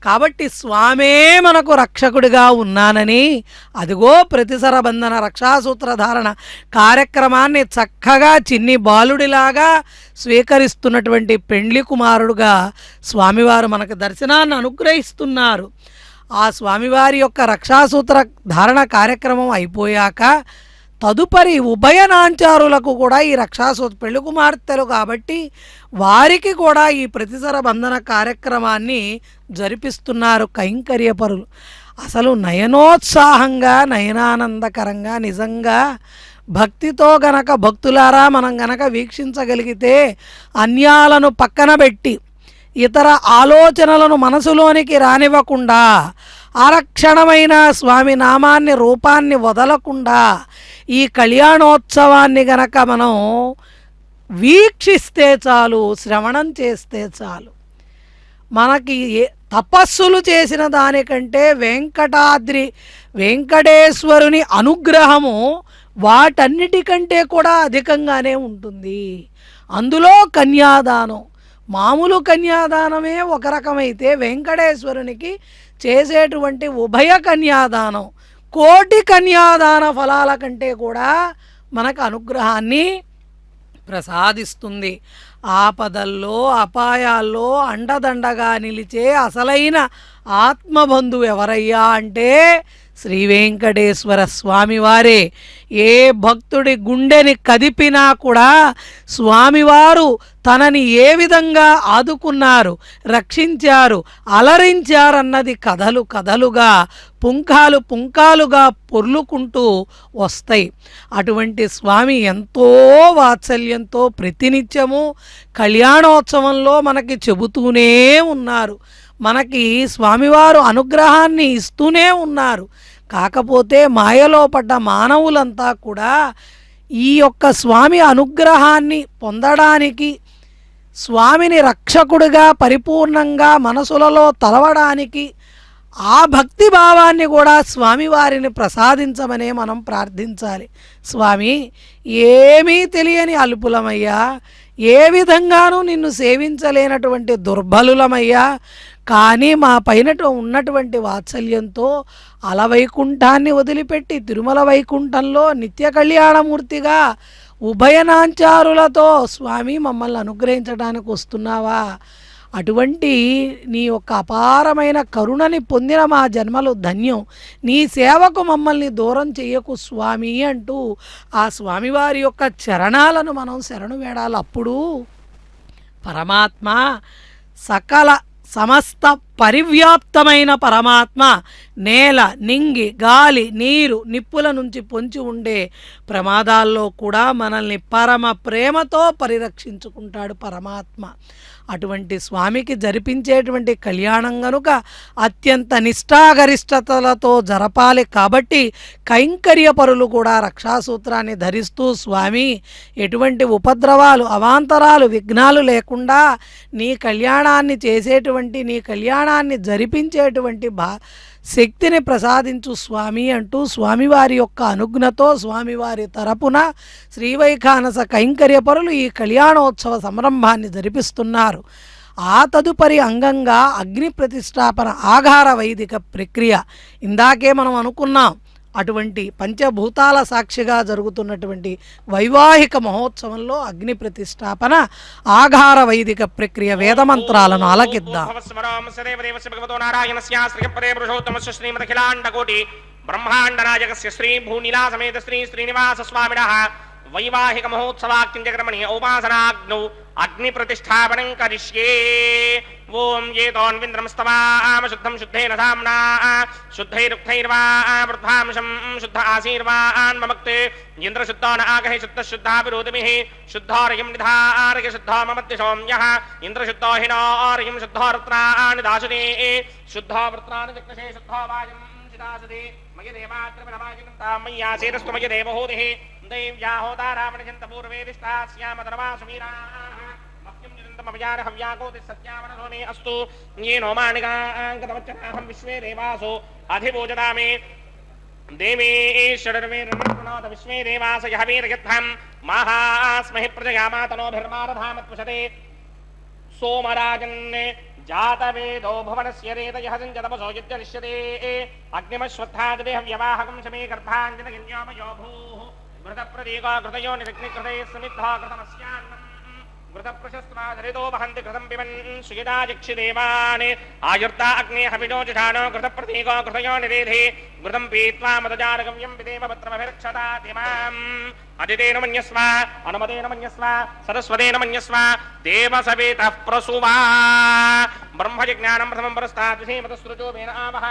B: కాబట్టి స్వామే మనకు రక్షకుడిగా ఉన్నానని అదిగో ప్రతిసర బంధన రక్షాసూత్రధారణ కార్యక్రమాన్ని చక్కగా చిన్ని బాలుడిలాగా స్వీకరిస్తున్నటువంటి పెండ్లి కుమారుడుగా స్వామివారు మనకు దర్శనాన్ని అనుగ్రహిస్తున్నారు. ఆ స్వామివారి యొక్క రక్షాసూత్ర ధారణ కార్యక్రమం అయిపోయాక తదుపరి ఉభయనాంచారులకు కూడా ఈ రక్షాసూత్ర పెళ్లి కుమార్తెలు కాబట్టి వారికి కూడా ఈ ప్రతిసర బంధన కార్యక్రమాన్ని జరిపిస్తున్నారు కైంకర్యపరులు. అసలు నయనోత్సాహంగా నయనానందకరంగా నిజంగా భక్తితో గనక భక్తులారా మనం గనక వీక్షించగలిగితే అన్యాలను పక్కన పెట్టి ఇతర ఆలోచనలను మనసులోనికి రానివ్వకుండా ఆరక్షణమైన స్వామి నామాన్ని రూపాన్ని వదలకుండా ఈ కళ్యాణోత్సవాన్ని గనక మనం వీక్షిస్తే చాలు, శ్రవణం చేస్తే చాలు, మనకి తపస్సులు చేసిన దానికంటే వెంకటేశ్వరుని అనుగ్రహము వాటన్నిటికంటే కూడా అధికంగానే ఉంటుంది. అందులో కన్యాదానం, మామూలు కన్యాదానమే ఒక రకమైతే వెంకటేశ్వరునికి చేసేటువంటి ఉభయ కన్యాదానం కోటి కన్యాదాన ఫలాల కంటే కూడా మనకు అనుగ్రహాన్ని ప్రసాదిస్తుంది. ఆపదల్లో అపాయాల్లో అండదండగా నిలిచే అసలైన ఆత్మబంధువు ఎవరయ్యా అంటే శ్రీ వెంకటేశ్వర స్వామివారే. ఏ భక్తుడి గుండెని కదిపినా కూడా స్వామివారు తనని ఏ విధంగా ఆదుకున్నారు, రక్షించారు, అలరించారన్నది కథలు కథలుగా, పుంఖాలు పుంఖాలుగా పొర్లుకుంటూ వస్తాయి. అటువంటి స్వామి ఎంతో వాత్సల్యంతో ప్రతినిత్యము కళ్యాణోత్సవంలో మనకి చెబుతూనే ఉన్నారు. మనకి స్వామివారు అనుగ్రహాన్ని ఇస్తూనే ఉన్నారు. కాకపోతే మాయలో పడ్డ మానవులంతా కూడా ఈ యొక్క స్వామి అనుగ్రహాన్ని పొందడానికి, స్వామిని రక్షకుడిగా పరిపూర్ణంగా మనసులలో తలవడానికి ఆ భక్తి భావాన్ని కూడా స్వామివారిని ప్రసాదించమనే మనం ప్రార్థించాలి. స్వామి, ఏమీ తెలియని అల్పులమయ్యా, ఏ విధంగానూ నిన్ను సేవించలేనటువంటి దుర్బలులమయ్యా, కానీ మా పైన ఉన్నటువంటి వాత్సల్యంతో అలవైకుంఠాన్ని వదిలిపెట్టి తిరుమల వైకుంఠంలో నిత్య కళ్యాణమూర్తిగా ఉభయనాంచారులతో స్వామి మమ్మల్ని అనుగ్రహించడానికి వస్తున్నావా? అటువంటి నీ యొక్క అపారమైన కరుణని పొందిన మా జన్మలు ధన్యం. నీ సేవకు మమ్మల్ని దూరం చెయ్యకు స్వామి అంటూ ఆ స్వామివారి యొక్క చరణాలను మనం శరణు వేడాలి. అప్పుడు పరమాత్మ సకల సమస్త పరివ్యాప్తమైన పరమాత్మ నేల, నింగి, గాలి, నీరు, నిప్పుల నుంచి పొంచి ఉండే ప్రమాదాల్లో కూడా మనల్ని పరమ ప్రేమతో పరిరక్షించుకుంటాడు పరమాత్మ. అటువంటి స్వామికి జరిపించేటువంటి కళ్యాణం గనుక అత్యంత నిష్ఠాగరిష్టతలతో జరపాలి. కాబట్టి కైంకర్య పరులు కూడా రక్షాసూత్రాన్ని ధరిస్తూ స్వామి ఎటువంటి ఉపద్రవాలు, అవాంతరాలు, విఘ్నాలు లేకుండా నీ కళ్యాణాన్ని చేసేటువంటి, నీ కళ్యాణాన్ని జరిపించేటువంటి శక్తిని ప్రసాదించు స్వామి అంటూ స్వామివారి యొక్క అనుజ్ఞతో స్వామివారి తరపున శ్రీవైఖానస కైంకర్య పరులు ఈ కళ్యాణోత్సవ సంరంభాన్ని జరిపిస్తున్నారు. ఆ తదుపరి అంగంగా అగ్ని ప్రతిష్టాపన ఆఘార వైదిక ప్రక్రియ. ఇందాకే మనం అనుకున్నాం, అటువంటి పంచభూతాల సాక్షిగా జరుగుతున్నటువంటి వైవాహిక మహోత్సవంలో అగ్ని ప్రతిష్టాపన ఆఘార వైదిక ప్రక్రియ వేదమంత్రాలను ఆలకిద్దాం.
A: బ్రహ్మాండరాజకస్య శ్రీ భూనిలా సమేత శ్రీ శ్రీనివాస స్వామినః వైవాహిక మహోత్సవాక్యంచక్రమణి ఉపాసనాగ్నౌ అగ్ని ప్రతిష్టాపనం కరిష్యే. ఓం ఏతోన్వింద్రం స్తవామ శుద్ధం శుద్ధేన ధామ్నా శుద్ధైరుక్తైర్వా వృద్ధాంశం శుద్ధ ఆశీర్వాన్ మమక్తే ఇంద్రశుద్ధో న ఆగహి శుద్ధశుద్ధా విరోధిమిః శుద్ధారయం నిధారయ శుద్ధో మమత్య సౌమ్యః ఇంద్రశుద్ధో హినోరయం శుద్ధో వృత్రాణి దాసునే శుద్ధో వృత్రాణి చక్రశే శుద్ధో వాయం చిదాసదే మయ దేవాత్రమనమాజినం తామయ్యాసేరస్తు మయ దేవహోదిః దైవ్యాహోదారామణిజంత పూర్వేదిష్టాస్యామ ధర్మాసుమీరాః మహ్యం నిరంతమవ్యాన హవ్యాకోతి సత్యావనసో మే అస్తు యేనో మానికాంగతవచ్చనాహం విశ్వే దేవాసో అధిభోజదామే దేవేశ్వరర్వేర్నాథ విశ్వే దేవాస యః వీరయత్థం మహాస్మహి ప్రజయామాతనోభిర్మారధామత్వశతే సోమరాజన్నే జాతవేదో భువనస్య రేతయః సంజతపసో యుజ్యనిష్యతే అగ్నిమశ్వత్థాదిదేహ వ్యవాహకం శమే గర్భాంజనగన్యోమయో భూః घृतप्रतीको घृतयो निरग्निकृते समिद्धो घृतमस्यान्नम् घृतप्रशस्त्वाधरितो वहन्ति घृतं पिबन् सुयदाजिक्षिदेवान् आयुर्ता अग्ने हविजोजुषाणो घृतप्रतीको घृतयो निरेधे घृतं पीत्वा मदजारगव्यं विदेव पत्रमभिरक्षता दिमाम् अदितेन मन्यस्व अनुमतेन मन्यस्व सरस्वतेन मन्यस्व देवसवेतः प्रसुवा ब्रह्मजिज्ञानं प्रथमं परस्ताद्विषेमतस्रुजोमेन आवः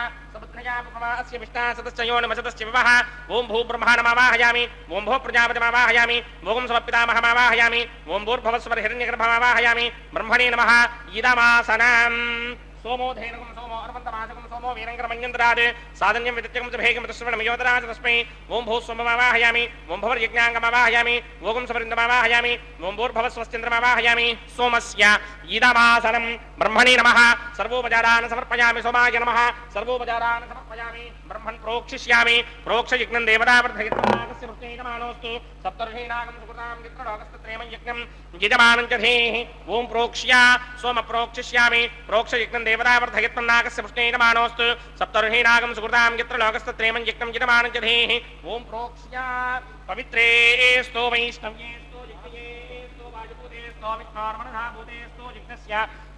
A: अस्य विष्टा सदस्योनिमसदस्य विवः ओं भू ब्रह्माणमावाहयामि ओं भो प्रजापतिमावाहयामि भोगं समपितामहमावाहयामि ओं भूर्भवस्वर हिरण्यगर्भमावाहयामि ब्रह्मणे नमः इदमासनम् सोमो धेनुकं सोमो अर्वन्तमासकं सोमो वीरङ्करमञ्जन्द्रात् साधन्यं विदित्यकं च भेगं तस्वणमयोदराज तस्मै ओं भू सोममावाहयामि ओं भवर्यज्ञाङ्गमावाहयामि भोगं समरिन्दमावाहयामि ओं भूर्भवस्वस्तिन्द्रमावाहयामि सोमस्य इदमासनं ब्रह्मणे नमः सर्वोपचारान् समर्पयामि सोमाय नमः सर्वोपचारान् समर्पयामि ब्रह्मन् प्रोक्षिष्यामि प्रोक्षयज्ञं देवतावर्धयित्वागस्य वृत्तेयमानोऽस्तु सप्तर्षीणागं सुकृतां चित्रलोकस्तत्रयमं यज्ञं यजमानं च धेः ओं प्रोक्ष्या सोम प्रोक्षिष्यामि प्रोक्षयज्ञं देवतावर्धयित्वन्नागस्य पुष्टेयमानोऽस्तु सप्तर्षीणागं सुकृतां चित्रलोकस्तत्रयमं यज्ञं यजमानं च धेः ओं प्रोक्ष्या पवित्रे स्तो वैष्णव्ये स्तो यज्ञये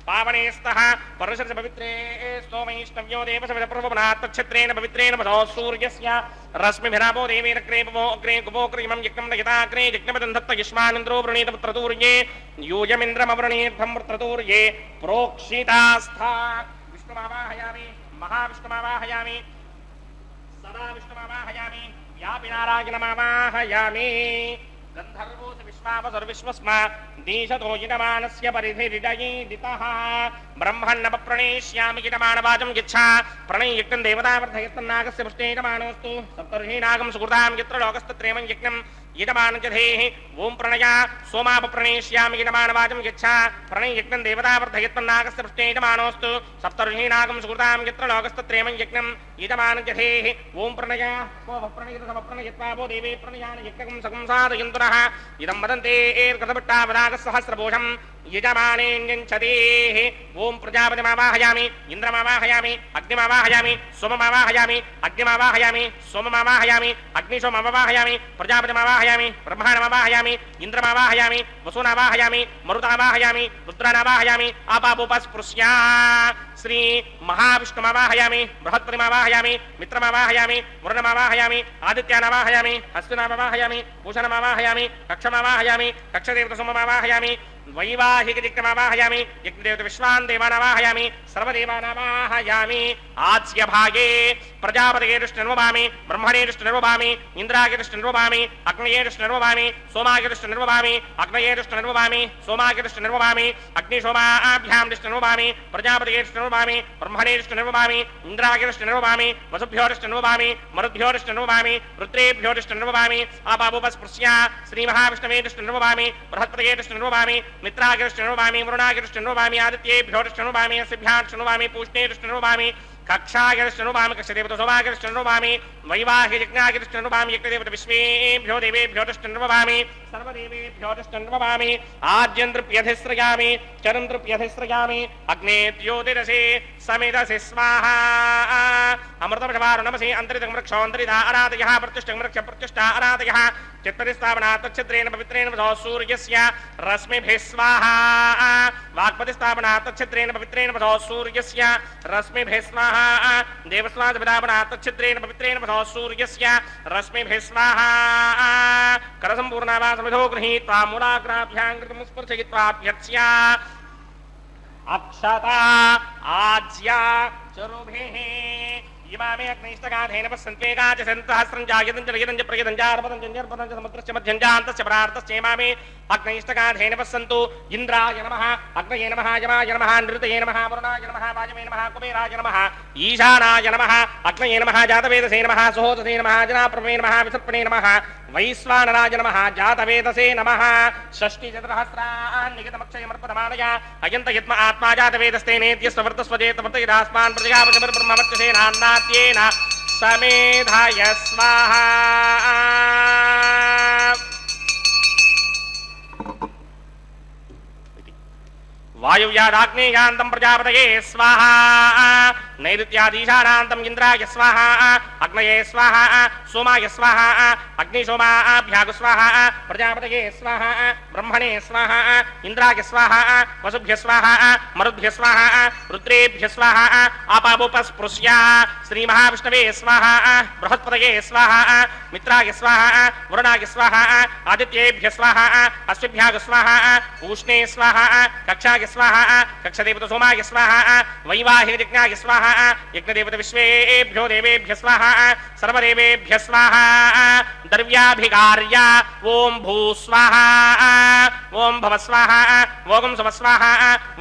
A: पावनेस्तः परुषस्य पवित्रे स्तोमैष्णव्यो देवसविदप्रभवनात्तच्छत्रेण पवित्रेण वधो सूर्यस्य रश्मिभिरापो देवेरग्रेपवो अग्रे कुपोक्रिमं यज्ञं दयिताग्रे यज्ञपदं दत्त युष्मानिन्द्रो वृणीतपुत्रतूर्ये यूयमिन्द्रमवृणीर्भं वृत्रतूर्ये प्रोक्षितास्था विष्णुमावाहयामि महाविष्णुमावाहयामि सदा विष्णुमावाहयामि व्यापि नारायणमावाहयामि गन्धर्वोऽस विश्वावसर्विश्वस्मा दीशतो यजमानस्य परिधिरिडयीदितः ब्रह्मण्णपप्रणेष्यामि यजमानवाचं यच्छा प्रणययज्ञं देवतावर्धयत्तन्नागस्य पुष्टे यजमानोऽस्तु सप्तर्षीनागं सुकृतां यत्र लोकस्तत्रेमं यज्ञं यजमानजधेः ओं प्रणया सोमापप्रणेष्यामि यजमानवाचं यच्छा प्रणययज्ञं देवतावर्धयत्तन्नागस्य पुष्टे यजमानोऽस्तु सप्तर्षीनागं सुकृतां यत्र लोकस्तत्रेमं यज्ञं यजमानजधेः ओं प्रणया सोमप्रणयत्वापो देवे प्रणयान यज्ञं सकं साधयन्तुनः इदं वदन्ते एर्गतभट्टावदागसहस्रभूषं यजमानेऽन्यञ्चतेः ओं प्रजापतिमावाहयामि इन्द्रमावाहयामि अग्निमावाहयामि सोममावाहयामि अग्निमावाहयामि सोममावाहयामि अग्निशोममावाहयामि प्रजापतिमावाहयामि ब्रह्माणमावाहयामि इन्द्रमावाहयामि वसुनावाहयामि मरुतावाहयामि रुद्रानावाहयामि आपापोपस्पृश्या श्री महाविष्णुमावाहयामि बृहत्पतिमावाहयामि मित्रमावाहयामि वरुणमावाहयामि आदित्यानावाहयामि अश्विनामावाहयामि भूषणमावाहयामि कक्षमावाहयामि कक्षदेवतसोममावाहयामि वैवाहिकदिक्तमावाहयामि यज्ञदेवतविश्वान् देवानावाहयामि सर्वदेवानावाहयामि आज्यभागे प्रजापतिर्ष्णिर्वभामि ब्रह्मणेर्ष्णिर्वभामि इन्द्रागिर्ष्णिर्वभामि अग्नयेर्ष्णिर्वभामि सोमागिर्ष्णिर्वभामि अग्नयेर्ष्णिर्वभामि सोमागिर्ष्णिर्वभामि अग्निशोमाभ्यां दृष्टिर्वभामि प्रजापतिर्ष्णिर्वभामि ब्रह्मणेर्ष्णिर्वभामि इन्द्रागिर्ष्णिर्वभामि वसुभ्योर्ष्णिर्वभामि मरुद्भ्योर्ष्णिर्वभामि रुद्रेभ्योर्ष्णिर्वभामि आपावोपस्पृश्या श्रीमहाविष्णवेर्ष्णिर्वभामि बृहत्पतयेर्ष्णिर्वभामि मित्रागिर्ष्णिर्वभामि वरुणागिर्ष्णिर्वभामि आदित्येभ्योर्ष्णिर्वभामि अस्यभ्यार्ष्णिर्वभामि पूष्णेर्ष्णिर्वभामि कक्षागिर्ष्णिर्वभामि कक्षदेवतसोमागिर्ष्णिर्वभामि वैवाहिकयज्ञागिर्ष्णिर्वभामि यज्ञदेवतविश्वेभ्यो देवेभ्योर्ष्णिर्वभामि सर्वदेवेभ्योर्ष्णिर्वभामि आद्यन्तृप्यधिस्रयामि चरन्तृप्यधिस्रयामि अग्नेत्योतिरसे समिदसि स्वाहा अमृतमशवारुणमसि अन्तरितमृक्षोऽन्तरिता अराधयः प्रतिष्ठा अराधयः चित्तरिस्थापनात् तच्छत्रेण पवित्रेण वधो सूर्यस्य रश्मिभिः स्वाहा वाक्पतिस्थापनात् तच्छत्रेण पवित्रेण वधो सूर्यस्य रश्मिभिः स्वाहा देवस्वादविदापनात् तच्छत्रेण पवित्रेण वधो सूर्यस्य रश्मिभिः स्वाहा करसम्पूर्णा वा समिधो गृहीत्वा मूलाग्राभ्यां कृतं स्पर्शयित्वाभ्यर्च्या अक्षता आज्या चरुभिः इमामे अग्निष्टगाधेन पश्यन्त्वेगाच सन्तहस्रं जायतं च यतं च प्रयतं च अर्पतं च निर्पतं च समुद्रस्य मध्यं च अन्तस्य परार्थस्य इमामे अग्निष्टगाधेन पश्यन्तु इन्द्राय नमः अग्नये नमः यमाय नमः नृतये नमः वरुणाय नमः वाजवे नमः कुबेराय नमः ईशानाय नमः अग्नये नमः जातवेदसे नमः सहोदसे नमः जनाप्रभवे नमः विसर्पणे नमः वैश्वानराय नमः जातवेदसे नमः षष्टिचतुर्हस्रान् निगतमक्षयमर्पतमानया अयन्त यत्म आत्मा जातवेदस्ते नेत्यस्वर्तस्वजेतवर्तयिदास्मान् प्रजापतिर्ब्रह्मवर्चसेनान्नात्येन समेधाय स्वाहा वायुव्यादाग्नेयान्तं प्रजापतये स्वाहा नैऋत्यादीशानान्तं इन्द्राय स्वाहा अग्नये स्वाहा सोमाय स्वाहा अग्निशोमाभ्याग स्वाहा प्रजापतये स्वाहा ब्रह्मणे स्वाहा इन्द्राय स्वाहा वसुभ्य स्वाहा मरुद्भ्य स्वाहा रुद्रेभ्य स्वाहा आपावोपस्पृश्या श्रीमहाविष्णवे स्वाहा बृहत्पतये स्वाहा मित्राय स्वाहा वरुणाय स्वाहा आदित्येभ्य स्वाहा अश्विभ्याग स्वाहा पूष्णे स्वाहा कक्षाय स्वाहा कक्षदेवतसोमाय स्वाहा वैवाहिकयज्ञाय स्वाहा यज्ञदेवतविश्वेभ्यो देवेभ्य स्वाहा सर्वदेवेभ्य स्वाहा द्रव्याभिकार्य ओं भू स्वाहा ओं भव स्वाहा ओं सव स्वाहा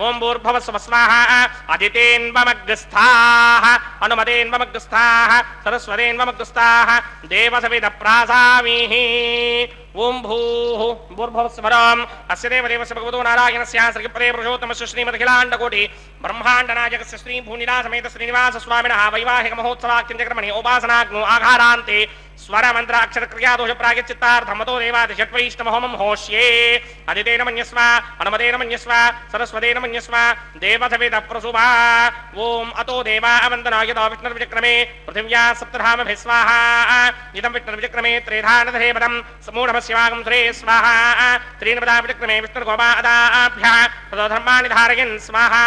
A: ओं भूर्भव स्व स्वाहा अदितेन्वमग्रस्थाः अनुमतेन्वमग्रस्थाः सरस्वतेन्वमग्रस्थाः देवसविदप्रासामीः ओं भूः भूर्भुवस्वरम् अस्य देवदेवस्य भगवतो नारायणस्य श्रीपदे पुरुषोत्तमस्य श्रीमदखिलाण्डकोटि ब्रह्माण्डनायकस्य श्री भूनिलासमेत श्रीनिवास स्वामिनः वैवाहिक महोत्सवाख्यं चक्रमणि उपासनाग्नो आघारान्ते స్వర మంత్ర అక్షర క్రియా దోష ప్రాగచిత్తార్థమతో దేవాదిషట్వైష్ణవహోమం హోష్యే అదితేన మన్యస్వ అనుమతేన మన్యస్వ సరస్వతేన మన్యస్వ దేవతవేద ప్రసుభా ఓం అతో దేవా అవందనాయ విష్ణుర్విచక్రమే పృథివ్యా సప్తధామభిः స్వాహా ఇదం విష్ణుర్విచక్రమే త్రేధానధరే పదం సమూఢమస్యవాగం శ్రే స్వాహా త్రీనపదా విచక్రమే విష్ణుర్గోపాదాభ్యः ప్రధర్మాణి ధారయన్ స్వాహా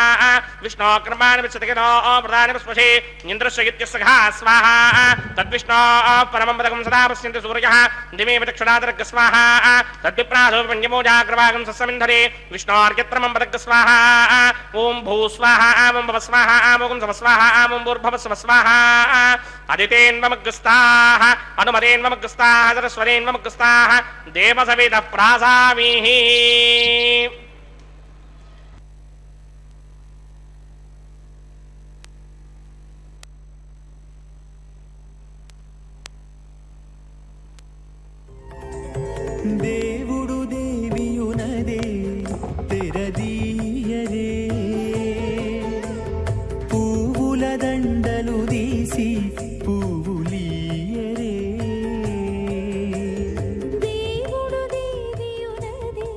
A: విష్ణో కర్మాణి విచ్చతగినో ప్రధాని పుష్పశే ఇంద్రస్య ఇత్యస్సఘా స్వాహా తద్విష్ణో పరమం పదకం సదా పశ్యంతి సూర్యః దిమే విచక్షణాదర్గ స్వాహా తద్విప్రాసో పంచమోజాగ్రవాగం సస్సమింధరే విష్ణోర్యత్రమం పదగ్గ స్వాహా ఓం భూ స్వాహా ఓం భవ స్వాహా ఓం సవ స్వాహా ఓం భూర్భవ స్వ స్వాహా అదితేన్వమగ్రస్తాః అనుమతేన్వమగ్రస్తాః సరస్వతేన్వమగ్రస్తాః దేవసవేద ప్రాసామిః.
C: దేవుడు దేవియునదే తెరదీయరే పువ్వుల దండలు తీసి పువ్వులీయరే
D: దేవుడు దేవియునదే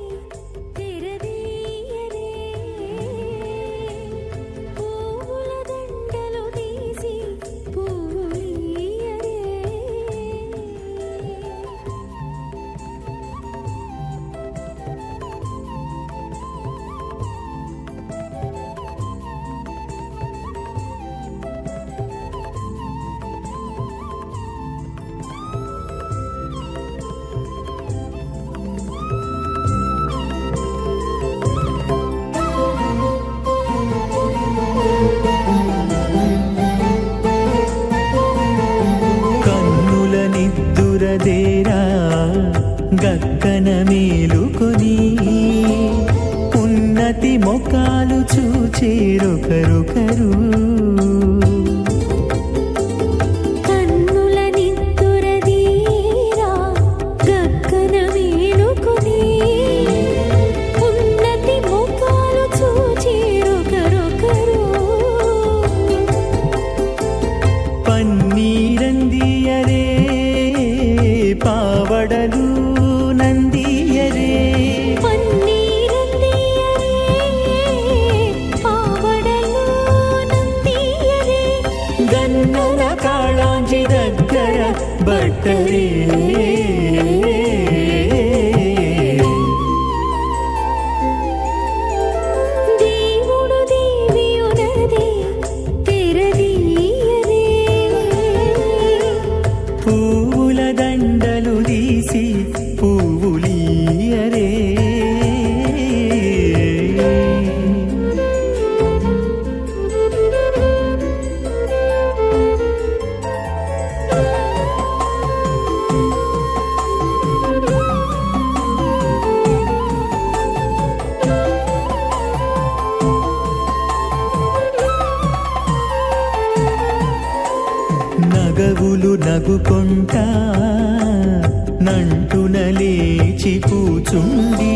D: తెరదీయరే పువ్వుల దండలు తీసి పువ్వులీయరే
C: కన్నుల నిద్దురదేరా గక్కన మేలుకొని ఉన్నతి మొక్కలు చూచేరొకరొకరు
D: కన్నుల నిద్దురదీరా గక్కన మేలుకొని ఉన్నతి ముఖాలు చూచేరొకరొకరు
C: పన్నీరందియరే పావడలు నందియరే
D: పన్నీరందియరే పావడలు నందియరే
C: గన్నల కాళాంజి దగ్గర బట్టరే
D: దేవుడు దేవియునదే తెరదీయరే
C: పువ్వుల దండలు తీసి పువ్వులీయరే నగవులు నగుకొంటా నంటున లేచి కూచుండి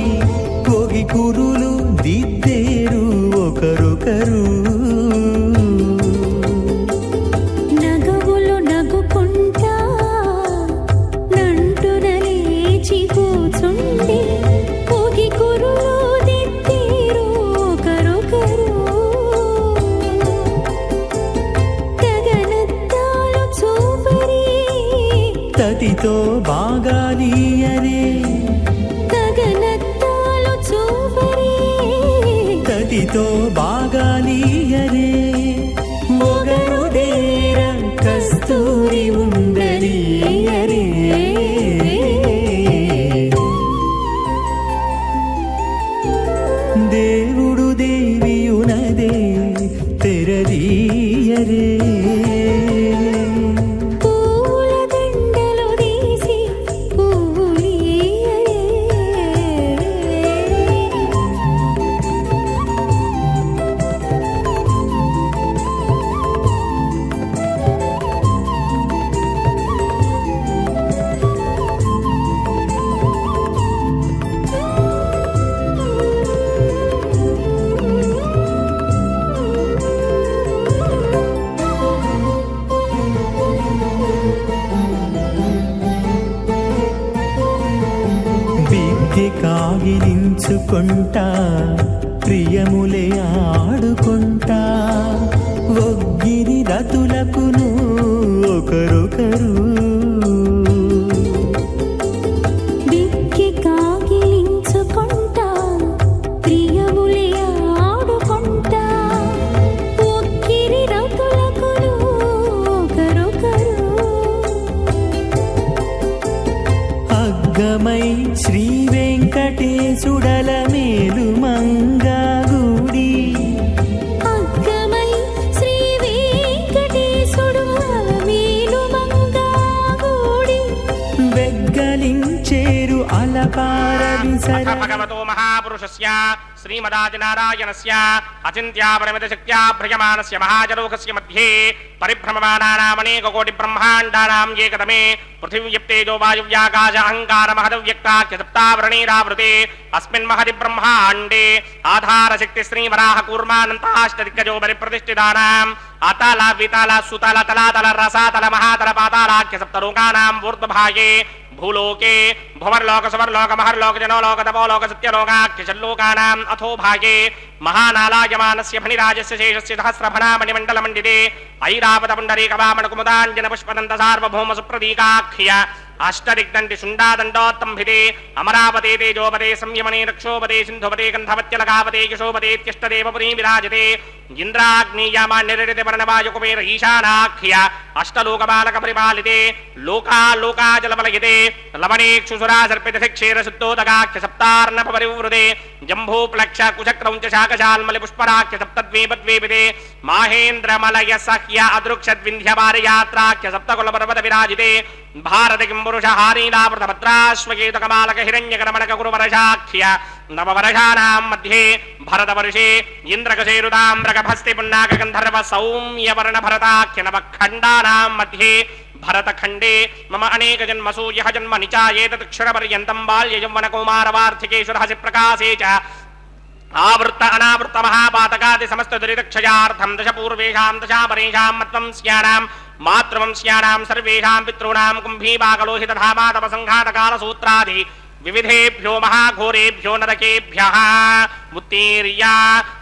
C: పొగి కురులు దిద్దేరు ఒకరొకరు
D: నగవులు నగుకుంటా నంటున లేచి కూచుండి పొగి కురులు దిద్దేరు ఒకరొకరు గగనద్దాలు చూపరి
C: తతితో బాగాలీయరే
D: గగనద్దాలు చూపరి
C: తతితో బాగాలీయరే మొగరుదేర కస్తూరి ఉండలీయరే దేవుడు దేవియునదే తెరదీయరే
D: పూల దండలు తీసి పువ్వులీయరే
C: విద్య కాగిలించుకుంటా ప్రియములే ఆడుకుంటా ఒగ్గిరి రతులకును ఒకరొకరు
D: విక్కి కాగిలించుకుంటా ప్రియములే ఆడుకుంటా ఒక్కిరి రతులకును ఒకరొకరు
C: అగ్గమై శ్రీ వెంకటేశుడల మేలు మంగాగుడి
D: అగ్గమై శ్రీ వెంకటేశుడు అలమేలు మంగాగూడి
C: వెగ్గలించేరు అలపార విసర
A: భగవతో మహాపురుషస్య శ్రీమదాదినారాయణస్య అచింత్యాపరిమిత శక్త్యా భ్రయమానస్య మహాజలోకస్య మధ్యే పరిభ్రమమానానామనేక కోటి బ్రహ్మాండానాం ఏకదమే పృథివ్యప్తేజో వాయువ్యాకాశ అహంకార మహదవ్యక్తాఖ్య సప్తావరణీరావృతే అస్మిన్ మహది బ్రహ్మాండే ఆధారశక్తి శ్రీవరాహ కూర్మానంతాష్టదిగ్గజో పరిప్రతిష్ఠితానాం అతల వితల సుతల తలాతల రసాతల మహాతల పాతాళాఖ్య సప్తలోకానాం ఊర్ధ్వభాగే భూలోకే భువర్లోక సువర్లోక మహర్లోక జనోలోక తపోలోక సత్యలోకాఖ్య షల్లోకానాం అథో భాగే మహానాలాయమానస్య ఫణిరాజస్య శేషస్య సహస్రఫణామణిమండల మండితే ఐరావత పుండరీక వామన కుముదాంజన పుష్పదంత సార్వభౌమ సుప్రదీకాఖ్య అష్టదిగ్దండి శుండాదండోత్తంభితే అమరావతే తేజోపదే సంయమనే రక్షోపదే సింధుపదే గంధవత్యలకావతే యశోపదే త్యష్టదేవపురీ విరాజతే ఇంద్రాగ్నేయమాన్యరితే వర్ణవాయుకుమేర ఈశానాఖ్య అష్టలోకబాలక పరిపాలితే లోకాలోకాజలబలయతే లవణేక్షుసురా సర్పిత క్షీర శుద్ధోదగాఖ్య సప్తార్ణప పరివృతే జంభూప్లక్ష కుచక్రౌంచ శాకశాల్మలి పుష్పరాఖ్య సప్తద్వీపద్వీపితే మాహేంద్రమలయ సహ్య అదృక్షద్వింధ్యపారయాత్రాఖ్య సప్తకుల పర్వత విరాజితే భారత కింపురుష హారీలావృత భద్రాశ్వకేతకమాలక హిరణ్యకరమణక గురువరశాఖ్య నవవరషానాం మధ్యే భరతవర్షే ఇంద్రకశేరుతామ్రకభస్తి పున్నాక గంధర్వ సౌమ్యవర్ణ భరతాఖ్య నవఖండానాం మధ్యే భరతఖండే మమ అనేక జన్మసు యః జన్మ నిచాయేతక్షరపర్యంతం బాల్య యౌవన కౌమారవార్ధికేషు రహసి ప్రకాశే చ ఆవృత్త అనావృత్త మహాపాతకాది సమస్త దురితక్షయార్థం దశ పూర్వేషాం దశాపరేషాం మత్వంస్యానాం మాతృవంస్యానాం సర్వేషాం పితॄణాం కుంభీపాకలోహిత ధామాతప సంఘాతకాల సూత్రాది వివిధేభ్యో మహాఘోరేభ్యో నరకేభ్యః ఉత్తీర్య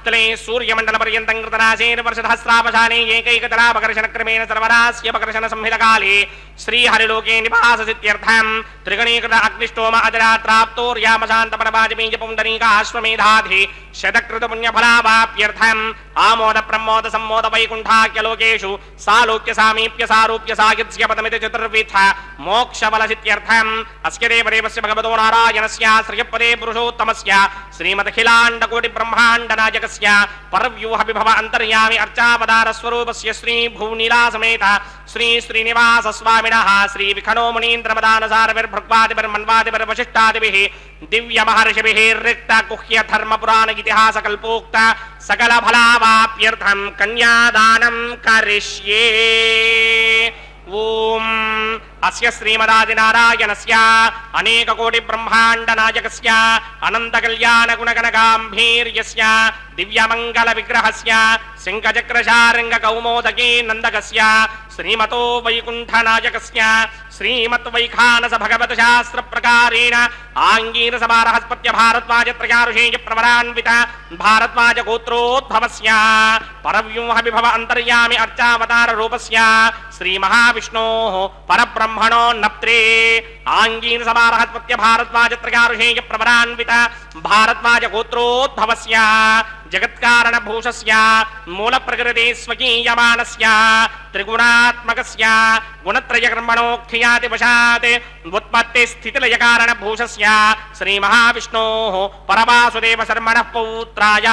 A: తలే సూర్యమండల పర్యంతం కృతనాశేన వర్షధస్రావశానే ఏకైకతలాపకర్షణ క్రమేణ సర్వరాస్యపకర్షణ సంహితకాలే శ్రీహరిలోకే నివాససిత్యర్థం త్రిగణీకృత అగ్నిష్టోమ అజరాత్రాప్తోర్యామశాంతపరవాజపేయ పుండరీక అశ్వమేధాధి శతకృత పుణ్యఫలావాప్యర్థం ఆమోద ప్రమోద సమ్మోద వైకుంఠాఖ్యలోకేషు సాలోక్య సామీప్య సారూప్య సాయుధ్య పదమితి చతుర్విధ మోక్షబలసిత్యర్థం అస్య దేవదేవస్య భగవతో నారాయణస్య శ్రియపదే పురుషోత్తమస్య శ్రీమదఖిలాండకోటి బ్రహ్మాండ నాయకస్య పరవ్యూహ విభవ అంతర్యామి అర్చావతార స్వరూపస్య శ్రీ భూనీలా సమేత శ్రీ శ్రీనివాస స్వామినః శ్రీ విఖనో మునీంద్రమదానసారవిర్భృగ్వాదిభిర్వశిష్టాదిభిః దివ్య మహర్షిభిః రిక్త గుహ్య ధర్మ పురాణ ఇతిహాస కల్పోక్త సకల ఫలావాప్యర్థం కన్యాదానం కరిష్యే. ఓం అస్య శ్రీమదాదినారాయణస్య అనేక కోటి బ్రహ్మాండ నాయకస్య అనంత కళ్యాణ గుణగణగాంభీర్యస్య దివ్యమంగళ విగ్రహస్య శంఖచక్రశారంగ కౌమోదకీ నందకస్య శ్రీమతో వైకుంఠ నాయకస్య శ్రీమత్ వైఖానస భగవత శాస్త్ర ప్రకారేణ ఆంగీర సమారహస్పత్య భారద్వాజ త్రయారుషేయ ప్రవరాన్విత భారద్వాజ గోత్రోద్భవస్య పరవ్యూహ విభవ అంతర్యామి అర్చావతార రూపస్య శ్రీ మహావిష్ణోః పరబ్రహ్మణో నప్త్రే ఆంగీర సమారహస్పత్య భారద్వాజ త్రయారుషేయ ప్రవరాన్విత భారద్వాజ గోత్రోద్భవస్య జగత్కారణ భూషస్య మూల ప్రకృతి స్వకీయమానస్య త్రిగుణాత్మకస్య గుణత్రయ కర్మణోఖ్యాతి వశాత్ ఉత్పత్తి స్థితిలయ కారణ భూషస్య శ్రీ మహావిష్ణోః పరవాసుదేవ శర్మణః పౌత్రాయ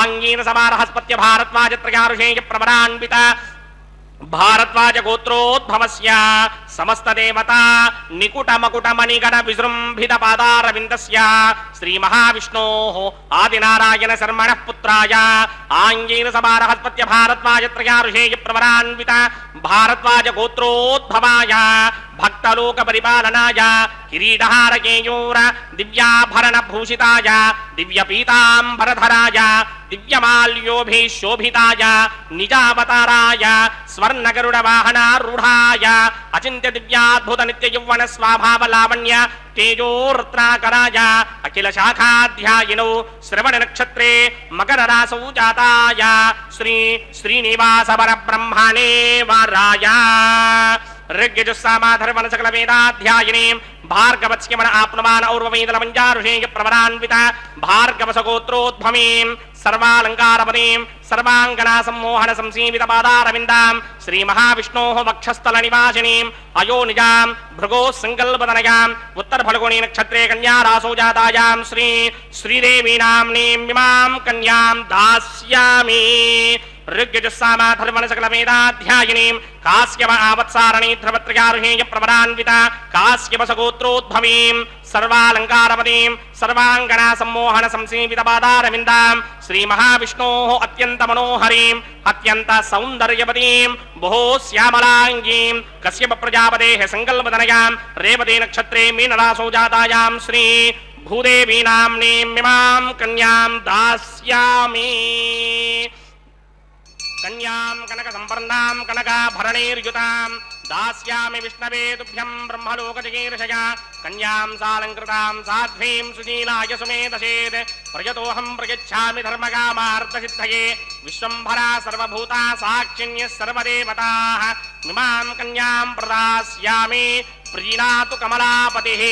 A: ఆంగీన సమారహస్పత్య భారద్వాజ త్రయారుషేయ ప్రవరాన్విత భారద్వాజ గోత్రోద్భవస్య సమస్త దేవతా నికుట మకుట మణిగణ విజృంభిత పాదారవిందస్య శ్రీ మహావిష్ణోః ఆదినారాయణ శర్మణః పుత్రాయ ఆంగీన సమారహస్పత్య భారద్వాజ త్రయారుషేయ ప్రవరాన్విత భారద్వాజ గోత్రోద్భవాయ భక్తలోక పరిపాలనాయ కిరీటహార కేయూర దివ్యాభరణ భూషితాయ దివ్య పీతాంబరధరాయ దివ్యమాల్యోభిశోభితాయ నిజావతారాయ స్వర్ణగరుడ వాహనారూఢాయ అచింత్య దివ్యాద్భుత నిత్య యౌవన స్వాభావ లావణ్య తేజోరత్నాకరాయ అఖిల శాఖాధ్యాయినౌ శ్రవణ నక్షత్రే మకర రాసౌ జాతాయ శ్రీ శ్రీనివాస పరబ్రహ్మణే వారాయ ऋग्यजुस्सामाधर्मण सकल वेदाध्यायिनीं भार्गवत्स्यमन आप्नुमान और्ववेदलमञ्जारुषेय प्रवरान्वित भार्गवसगोत्रोद्भवीं सर्वालङ्कारपदीं सर्वाङ्गना सम्मोहन संसीवित पादारविन्दां श्रीमहाविष्णोः वक्षस्थलनिवासिनीम् अयोनिजां भृगोः सङ्कल्पतनयाम् उत्तरफल्गुणी नक्षत्रे कन्यारासौ जातायां श्रीदेवी नाम्नीं इमां कन्यां दास्यामि ऋग्यजुस्सामाधर्मण सकल वेदाध्यायिनीं काश्यप आवत्सारणी ध्रुवत्रयारुहेय प्रवरान्विता काश्यपसगोत्रोद्भवीं सर्वालङ्कारपदीं सर्वाङ्गना सम्मोहन संसीवित पादारविन्दां श्रीमहाविष्णोः अत्यन्त मनोहरीं अत्यन्त सौन्दर्यवतीं बहु श्यामलाङ्गीं कश्यप प्रजापतेः सङ्कल्पतनयां रेवती नक्षत्रे मीनरासौ जातायां श्री भूदेवी नाम्नीं इमां कन्यां दास्यामि कन्यां कनक संवर्णां कनकाभरणैर्युतां दास्यामि विष्णवे तुभ्यं ब्रह्मलोकजिगीर्षया कन्यां सालङ्कृतां साध्वीं सुशीलाय सुमेधसेत् प्रयतोऽहं प्रयच्छामि धर्मकामार्थसिद्धये विश्वम्भरा सर्वभूता साक्षिण्यः सर्वदेवताः इमां कन्यां प्रदास्यामि प्रीणातु कमलापतिः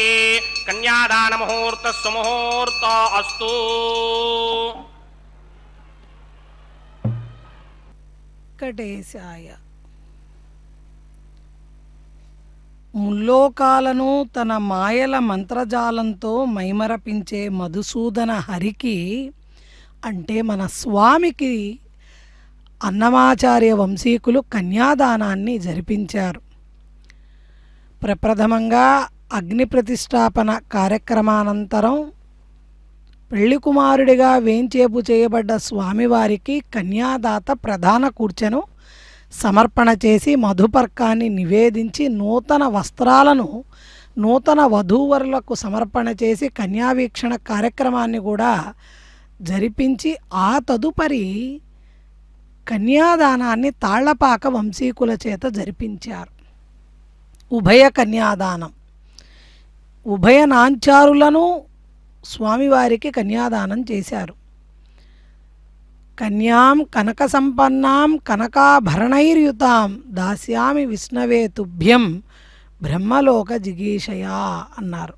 A: कन्यादानमुहूर्तः सुमुहूर्तो अस्तु।
B: వెంకటేశాయ. ముల్లోకాలను తన మాయల మంత్రజాలంతో మైమరపించే మధుసూదన హరికి అంటే మన స్వామికి అన్నమాచార్య వంశీకులు కన్యాదానాన్ని జరిపించారు. ప్రప్రథమంగా అగ్ని ప్రతిష్టాపన కార్యక్రమానంతరం పెళ్లి కుమారుడిగా వేంచేపు చేయబడ్డ స్వామివారికి కన్యాదాత ప్రధాన కూర్చెను సమర్పణ చేసి మధుపర్కాన్ని నివేదించి నూతన వస్త్రాలను నూతన వధూవరులకు సమర్పణ చేసి కన్యావీక్షణ కార్యక్రమాన్ని కూడా జరిపించి ఆ తదుపరి కన్యాదానాన్ని తాళ్లపాక వంశీకుల చేత జరిపించారు. ఉభయ కన్యాదానం ఉభయ నాంచారులను స్వామివారికి కన్యాదానం చేశారు. కన్యాం కనక సంపన్నాం కనకాభరణైర్యుతాం దాస్యామి విష్ణవే తుభ్యం బ్రహ్మలోక జిగీషయా అన్నారు.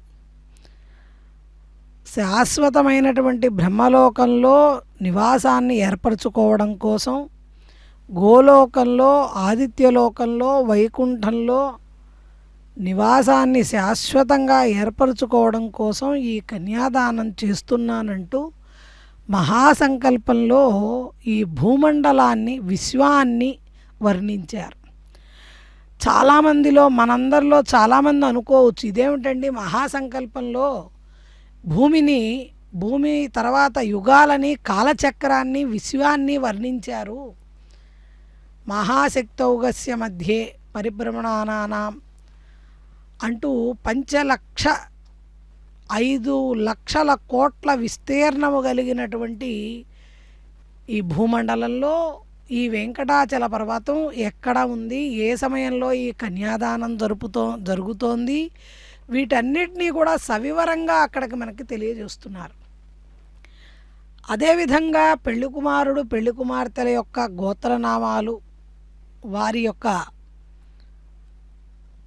B: శాశ్వతమైనటువంటి బ్రహ్మలోకంలో నివాసాన్ని ఏర్పరచుకోవడం కోసం గోలోకంలో ఆదిత్యలోకంలో వైకుంఠంలో నివాసాన్ని శాశ్వతంగా ఏర్పరచుకోవడం కోసం ఈ కన్యాదానం చేస్తున్నానంటూ మహాసంకల్పంలో ఈ భూమండలాన్ని విశ్వాన్ని వర్ణించారు. చాలామందిలో మనందరిలో చాలామంది అనుకోవచ్చు, ఇదేమిటండి మహాసంకల్పంలో భూమి తర్వాత యుగాలని కాలచక్రాన్ని విశ్వాన్ని వర్ణించారు. మహాశక్తౌగస్య మధ్యే పరిభ్రమణానాం అంటూ 5,00,00,000 కోట్ల విస్తీర్ణము కలిగినటువంటి ఈ భూమండలంలో ఈ వెంకటాచల పర్వతం ఎక్కడ ఉంది, ఏ సమయంలో ఈ కన్యాదానం జరుగుతోంది, వీటన్నిటినీ కూడా సవివరంగా అక్కడికి మనకి తెలియజేస్తున్నారు. అదేవిధంగా పెళ్లి కుమారుడు పెళ్లి కుమార్తెల యొక్క గోత్రనామాలు, వారి యొక్క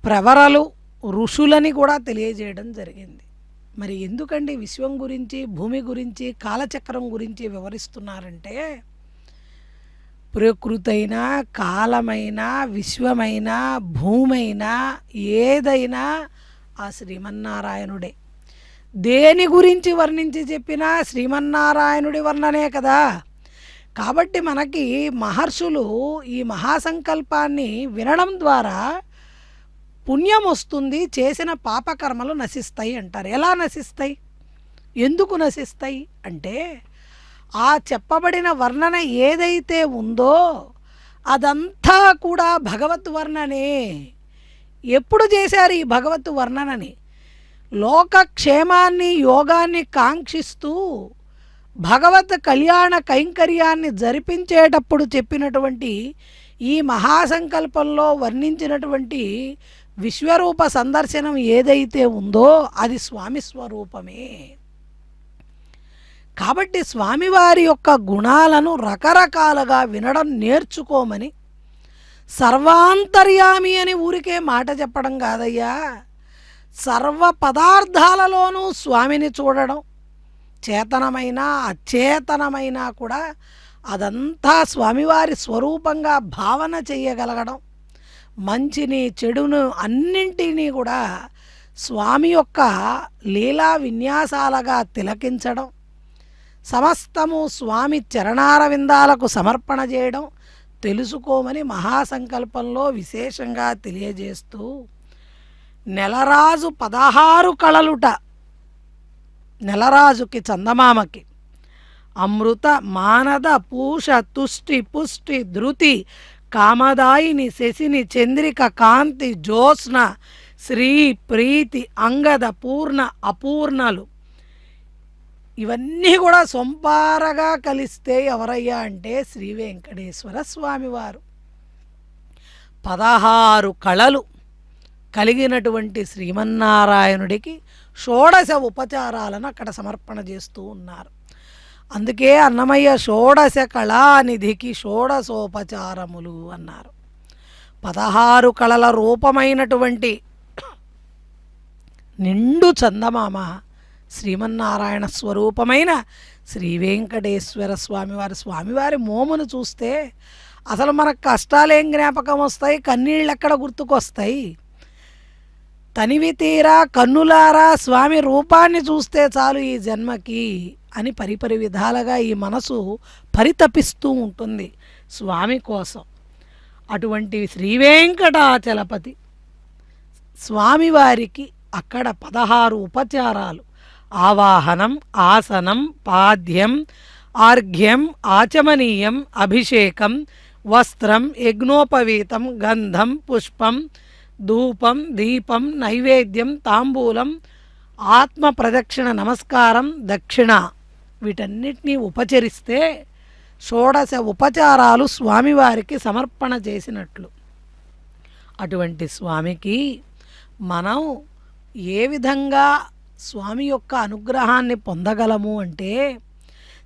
B: ప్రవరలు, ఋషులని కూడా తెలియజేయడం జరిగింది. మరి ఎందుకండి విశ్వం గురించి, భూమి గురించి, కాలచక్రం గురించి వివరిస్తున్నారంటే ప్రకృతైనా కాలమైనా విశ్వమైనా భూమైనా ఏదైనా ఆ శ్రీమన్నారాయణుడే. దేని గురించి వర్ణించి చెప్పినా శ్రీమన్నారాయణుడి వర్ణనే కదా. కాబట్టి మనకి మహర్షులు ఈ మహాసంకల్పాన్ని వినడం ద్వారా పుణ్యం వస్తుంది, చేసిన పాపకర్మలు నశిస్తాయి అంటారు. ఎలా నశిస్తాయి, ఎందుకు నశిస్తాయి అంటే ఆ చెప్పబడిన వర్ణన ఏదైతే ఉందో అదంతా కూడా భగవత్ వర్ణనే. ఎప్పుడు చేశారు ఈ భగవత్ వర్ణనని? లోకక్షేమాన్ని యోగాన్ని కాంక్షిస్తూ భగవత్ కళ్యాణ కైంకర్యాన్ని జరిపించేటప్పుడు చెప్పినటువంటి ఈ మహాసంకల్పంలో వర్ణించినటువంటి విశ్వరూప సందర్శనం ఏదైతే ఉందో అది స్వామి స్వరూపమే. కాబట్టి స్వామివారి యొక్క గుణాలను రకరకాలుగా వినడం నేర్చుకోమని, సర్వాంతర్యామి అని ఊరికే మాట చెప్పడం కాదయ్యా, సర్వ పదార్థాలలోనూ స్వామిని చూడడం, చేతనమైన అచేతనమైన కూడా అదంతా స్వామివారి స్వరూపంగా భావన చెయ్యగలగడం, మంచిని చెడును అన్నింటినీ కూడా స్వామి యొక్క లీలా విన్యాసాలుగా తిలకించడం, సమస్తము స్వామి చరణారవిందాలకు సమర్పణ చేయడం తెలుసుకోమని మహాసంకల్పంలో విశేషంగా తెలియజేస్తూ, నెలరాజు 16 కళలుట. నెలరాజుకి చందమామకి అమృత మానద పూష తుష్టి పుష్టి ధృతి కామదాయిని శశిని చంద్రిక కాంతి జ్యోత్స్న శ్రీ ప్రీతి అంగద పూర్ణ అపూర్ణలు ఇవన్నీ కూడా సొంపారగా కలిస్తే ఎవరయ్యా అంటే శ్రీ వెంకటేశ్వర స్వామివారు. 16 కళలు కలిగినటువంటి శ్రీమన్నారాయణుడికి షోడశ ఉపచారాలను అక్కడ సమర్పణ చేస్తూ ఉన్నారు. అందుకే అన్నమయ్య షోడశ కళానిధికి షోడశోపచారములు అన్నారు. 16 కళల రూపమైనటువంటి నిండు చందమామ శ్రీమన్నారాయణ స్వరూపమైన శ్రీ వెంకటేశ్వర స్వామివారి మోమును చూస్తే అసలు మనకు కష్టాలేం జ్ఞాపకం వస్తాయి, కన్నీళ్ళు ఎక్కడ గుర్తుకొస్తాయి? తనివి తీరా కన్నులారా స్వామి రూపాన్ని చూస్తే చాలు ఈ జన్మకి అని పరిపరి విధాలుగా ఈ మనసు పరితపిస్తూ ఉంటుంది స్వామి కోసం. అటువంటి శ్రీవేంకటాచలపతి స్వామివారికి అక్కడ 16 ఉపచారాలు: ఆవాహనం, ఆసనం, పాద్యం, ఆర్ఘ్యం, ఆచమనీయం, అభిషేకం, వస్త్రం, యజ్ఞోపవీతం, గంధం, పుష్పం, ధూపం, దీపం, నైవేద్యం, తాంబూలం, ఆత్మ ప్రదక్షిణ, నమస్కారం, దక్షిణ, వీటన్నిటినీ ఉపచరిస్తే షోడశ ఉపచారాలు స్వామివారికి సమర్పణ చేసినట్లు. అటువంటి స్వామికి మనం ఏ విధంగా స్వామి యొక్క అనుగ్రహాన్ని పొందగలము అంటే,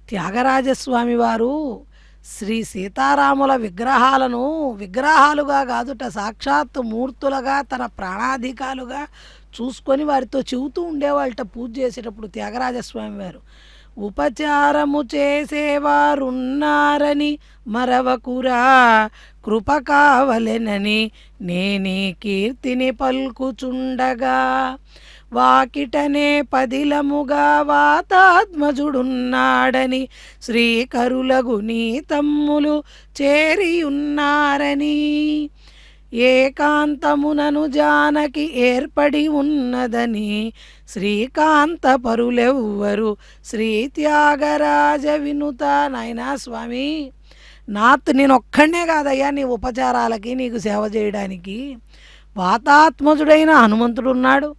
B: త్యాగరాజస్వామి వారు శ్రీ సీతారాముల విగ్రహాలను విగ్రహాలుగా కాదుట, సాక్షాత్తు మూర్తులుగా తన ప్రాణాధికాలుగా చూసుకొని వారితో చెబుతూ ఉండేవాళ్ళట పూజ చేసేటప్పుడు త్యాగరాజస్వామి వారు. ఉపచారము చేసేవారున్నారని మరవకురా, కృప కావలెనని నేనీ కీర్తిని పల్కుచుండగా, వాకిటనే పదిలముగా వాతాత్మజుడున్నాడని శ్రీకరులగు నీ తమ్ములు చేరియున్నారని, ఏకాంతమునను జానకి ఏర్పడి ఉన్నదని శ్రీకాంత పరులెవ్వరు శ్రీ త్యాగరాజ వినుత. నాయనా స్వామి, నేను ఒక్కడే కాదయ్యా నీ ఉపచారాలకి నీకు సేవ చేయడానికి. వాతాత్మజుడైన హనుమంతుడున్నాడు,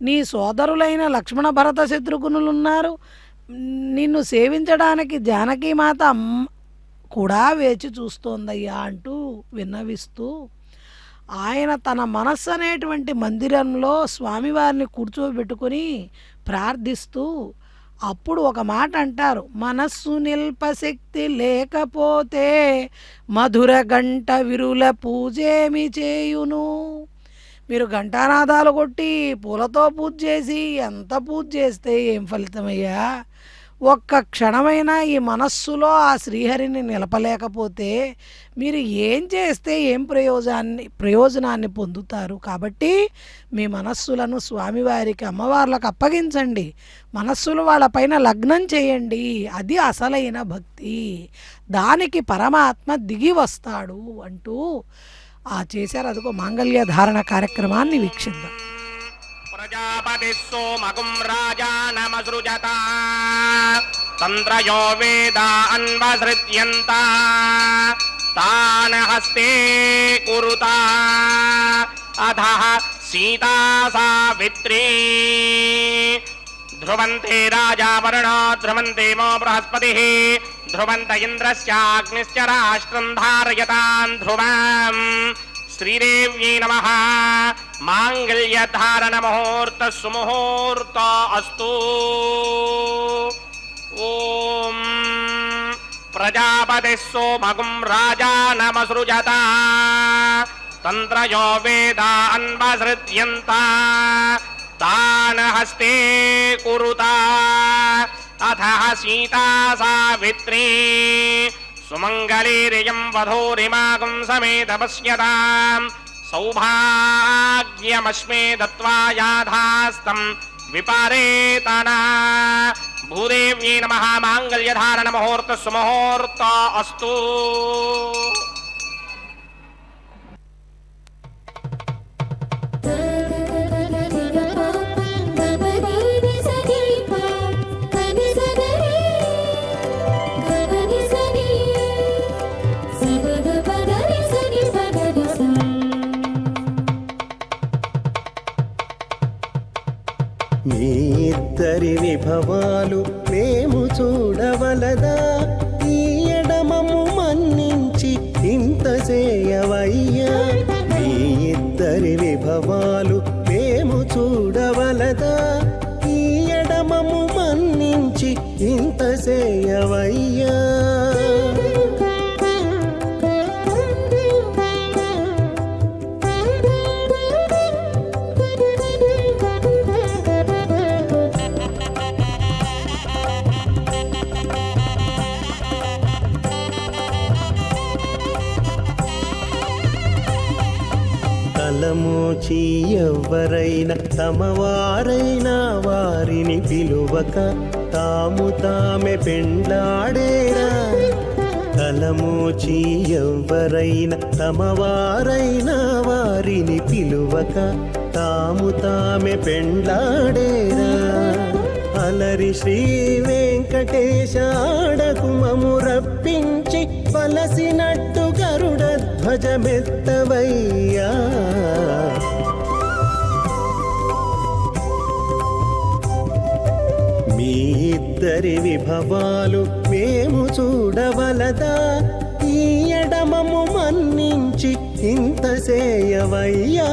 B: నీ సోదరులైన లక్ష్మణ భరత శత్రుఘ్నులున్నారు, నిన్ను సేవించడానికి జానకీమాత కూడా వేచి చూస్తోందయ్యా అంటూ విన్నవిస్తూ, ఆయన తన మనస్సు అనేటువంటి మందిరంలో స్వామివారిని కూర్చోబెట్టుకొని ప్రార్థిస్తూ అప్పుడు ఒక మాట అంటారు: మనస్సు నిల్పశక్తి లేకపోతే మధుర గంట విరుల పూజేమి చేయును. మీరు ఘంటానాదాలు కొట్టి పూలతో పూజ చేసి ఎంత పూజ చేస్తే ఏం ఫలితమయ్యా? ఒక్క క్షణమైనా ఈ మనస్సులో ఆ శ్రీహరిని నిలపలేకపోతే మీరు ఏం చేస్తే ఏం ప్రయోజనాన్ని పొందుతారు? కాబట్టి మీ మనస్సులను స్వామివారికి, అమ్మవార్లకు అప్పగించండి, మనస్సులు వాళ్ళపైన లగ్నం చేయండి. అది అసలైన భక్తి, దానికి పరమాత్మ దిగి వస్తాడు అంటూ చేశారు. అదిగో మాంగళ్య ధారణ కార్యక్రమాన్ని వీక్షిద్దాం.
A: ప్రజాపతి సోమగుం రాజానమసృజత తంత్రయో వేద అన్వసృత్యంత తాన హస్తే కురుత అధః సీతా సావిత్రీ ధ్రువంతే రాజా వరుణో ధ్రువంతే మో బృహస్పతిః ధ్రువంత ఇంద్రస్యాగ్నిశ్చ రాష్ట్రం ధారయతాం ధ్రువం శ్రీదేవ్యై నమః. మాంగళ్యధారణ ముహూర్త సుముహూర్త అస్తు. ఓం ప్రజాపతి సోమగుం రాజానమసృజత తంత్రయో వేదాన్వసృజ్యంత తాన్ హస్తే కురుత అథ సీతా సావిత్రీ సుమంగళీరియం వధూరిమాగం సమేత పశ్యతాం సౌభాగ్యమస్మే దత్వా యాథాస్తం విపరేతన. భూదేవ్యై నమః. మాంగళ్యధారణ ముహూర్త సుముహూర్త అస్తు.
E: మీ ఇద్దరి విభవాలు మేము చూడవలదా, ఈ ఎడమము మన్నించి ఇంత చేయవయ్యా. మీ ఇద్దరి విభవాలు మేము చూడవలదా, ఈ ఎడమము మన్నించి ఇంత చేయవయ్యా. తలమోచి ఎవ్వరైనా తమవారైనా వారిని పిలువక తాము తామె పెండ్లాడేరా. తలమోచి ఎవ్వరైనా తమవారైనా వారిని పిలువక తాము తామె పెండ్లాడేరా. అలరి శ్రీ వెంకటేశాడకు మము రప్పించి వలసినట్టు గరుడ ధ్వజమెత్తవయ్యా. మీ ఇద్దరి విభవాలు మేము చూడవలదా, ఈ ఎడమము మన్నించి ఇంత చేయవయ్యా.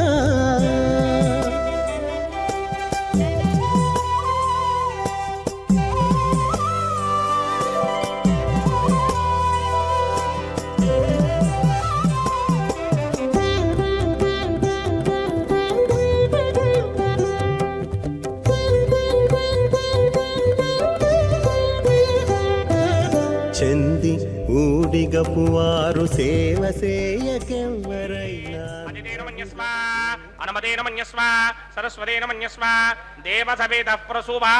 E: చెంది ఊడిగపు వారు సేవ సేయకెవ్వరైనా.
A: అనుమతేన మన్యస్వ సరస్వతేన మన్యస్వ దేవసవేద ప్రసూభా.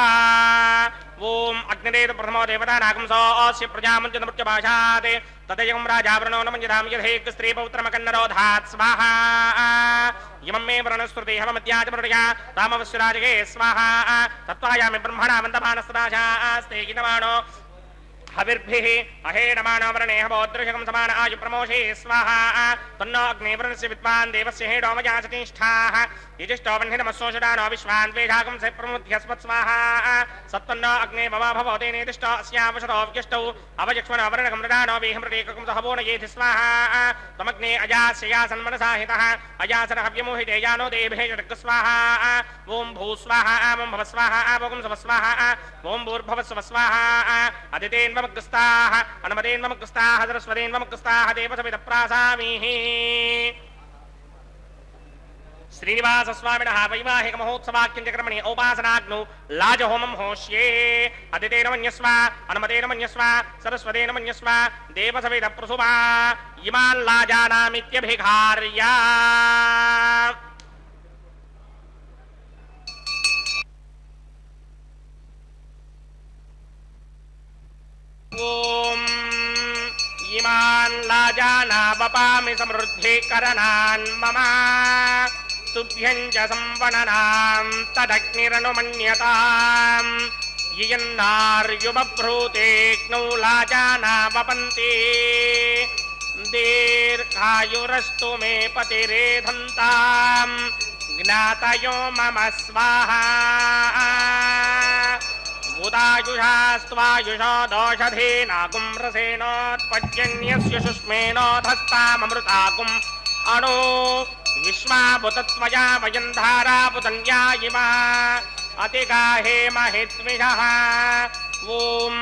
A: ఓం అగ్నిదేవ ప్రథమో దేవతా నాగం సోస్య ప్రజామంజన మృత్య భాషాతే తదయం రాజావరణో నమంజధాం యథేక్ స్త్రీ పౌత్రమకన్నరోధాత్ స్వాహా. ఇమం మే వరణస్మృతి హవమత్యాచమృడయా రామవశ్వరాజగే స్వాహా. తత్వాయామి బ్రహ్మణా మందమానస్తదాశాస్తే గితమానో हविर्भिः अहेडमानवरणे हवोदृशकं समान आयु प्रमोषे स्वाहा. तन्नो अग्निवरणस्य विद्वान् देवस्य हेडोमयासतिष्ठाः यजिष्ठो वह्निनमस्सोषडानो विश्वान् वेधाकं से प्रमुध्यस्मत् स्वाहा. सत्तन्नो अग्ने मम भवते नेतिष्ठो अस्यावशतो व्यष्टौ अवजक्ष्मणो वरणकं मृडानो वेहमृदेकं सहवो न येति स्वाहा. तमग्ने अजास्य यासन्मनसाहितः अजासर हव्यमोहिते यानो देभे जडक स्वाहा. ओं भू स्वाहा ओं भव स्वाहा ओं सव स्वाहा ओं भूर्भव स्व स्वाहा. अदितेन मग्गस्ताः अनुमतेन मग्गस्ताः सरस्वतेन मग्गस्ताः देवसविद प्रासामीः. श्रीनिवास स्वामिनः वैवाहिक महोत्सवाख्यंचक्रमणि औपासनाग्नौ लाजहोमं होष्ये. अदितेन मन्यस्व अनुमतेन मन्यस्व सरस्वतेन मन्यस्व देवसविद प्रसुभा. इमान् लाजानामित्यभिघार्या. ओम इमान् लाजानावपामि समृद्धिकरणान् मम तुभ्यं च संवननां तदग्निरनुमन्यताम्. यन्नार्युबभ्रूतेऽग्नौ लाजानावपन्ति दीर्घायुरस्तु मे पतिरेधन्ताम् ज्ञातयो मम स्वाहा. उदायुषास्त्वायुषो दोषधेनागुं रसेनोत्पद्यन्यस्य शुष्मेनोधस्ताममृतागुं अणो विश्वाभूतत्वया वयं धाराभूतन्या इमा अतिगाहे महित्विषः ॐ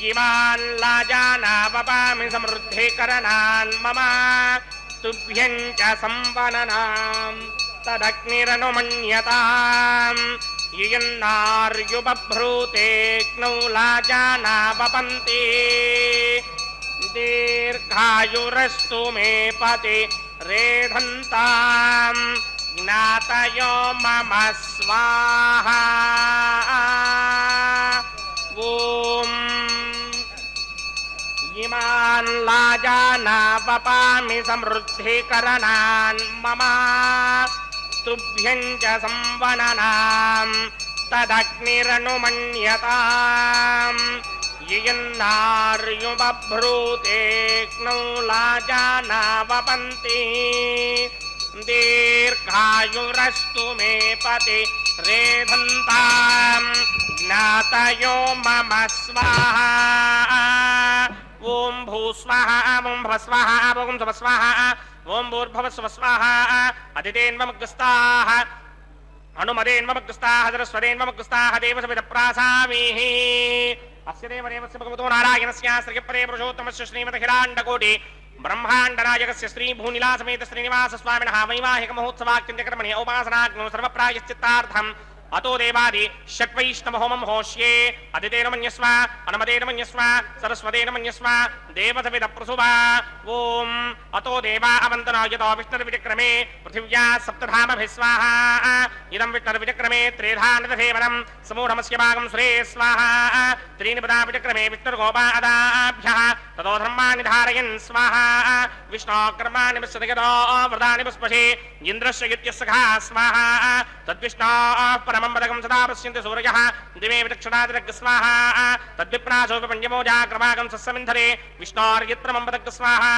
A: इमान् लाजानावपामि समृद्धिकरणान् मम तुभ्यं च संवननाम् तदग्निरनुमन्यताम् यन्नार्युबभ्रूते क्नौ लाजानावपन्ति दीर्घायुरस्तु मे पति रेधन्ताम् ज्ञातयो मम स्वाहा ॐ इमान् लाजानावपामि समृद्धिकरणान् मम तुभ्यं च संवननाम् तदग्निरनुमन्यताम् यन्नार्युबभ्रूते क्नौ लाजानावपन्ति दीर्घायुरस्तु मे पति रेधन्ताम् ज्ञातयो मम स्वाहा ॐ भूस्वाहा ॐ भवस्वाहा ॐ स्वस्वाहा ॐ भूर्भुवस्वस्वाहा अदितेन्वमग्रस्ताः अनुमदेन्वमग्रस्ताः सरस्वतेन्वमग्रस्ताः देवसविदप्रासामीः अस्य देवदेवस्य भगवतो नारायणस्य श्रीपदे पुरुषोत्तमस्य श्रीमदखिलाण्डकोटि ब्रह्माण्डनायकस्य श्रीभूनिलासमेत श्रीनिवास स्वामिनः वैवाहिक महोत्सवाख्यकर्मणि उपासनाग्नौ सर्वप्रायश्चित्तार्थम् अतो देवादि षट्वैष्णव होमं होष्ये अदितेन मन्यस्व अनुमदेन मन्यस्व सरस्वतेन मन्यस्व देवसविदप्रसुवा ॐ अतो देवा अवन्तनायतो विष्णुर्विचक्रमे पृथिव्या सप्तधामभिः स्वाहा इदं विष्णुर्विचक्रमे त्रेधानदसेवनं समूढमस्य भागं सुरे स्वाहा त्रीणि पदा विचक्रमे विष्णुर्गोपादाभ्यः ततो धर्माणि धारयन् स्वाहा विष्णोकर्माणि विश्वजगतो व्रतानि पुष्पशे इन्द्रस्य युत्यस्सखा स्वाहा तद्विष्णोः परमं पदकं सदा पश्यन्ति सूर्यः दिवे विचक्षणादिरग् स्वाहा तद्विप्रासोऽपि पञ्चमोजाक्रमाकं सस्समिन्धरे विष्णोर्यत्रमं पदग् स्वाहा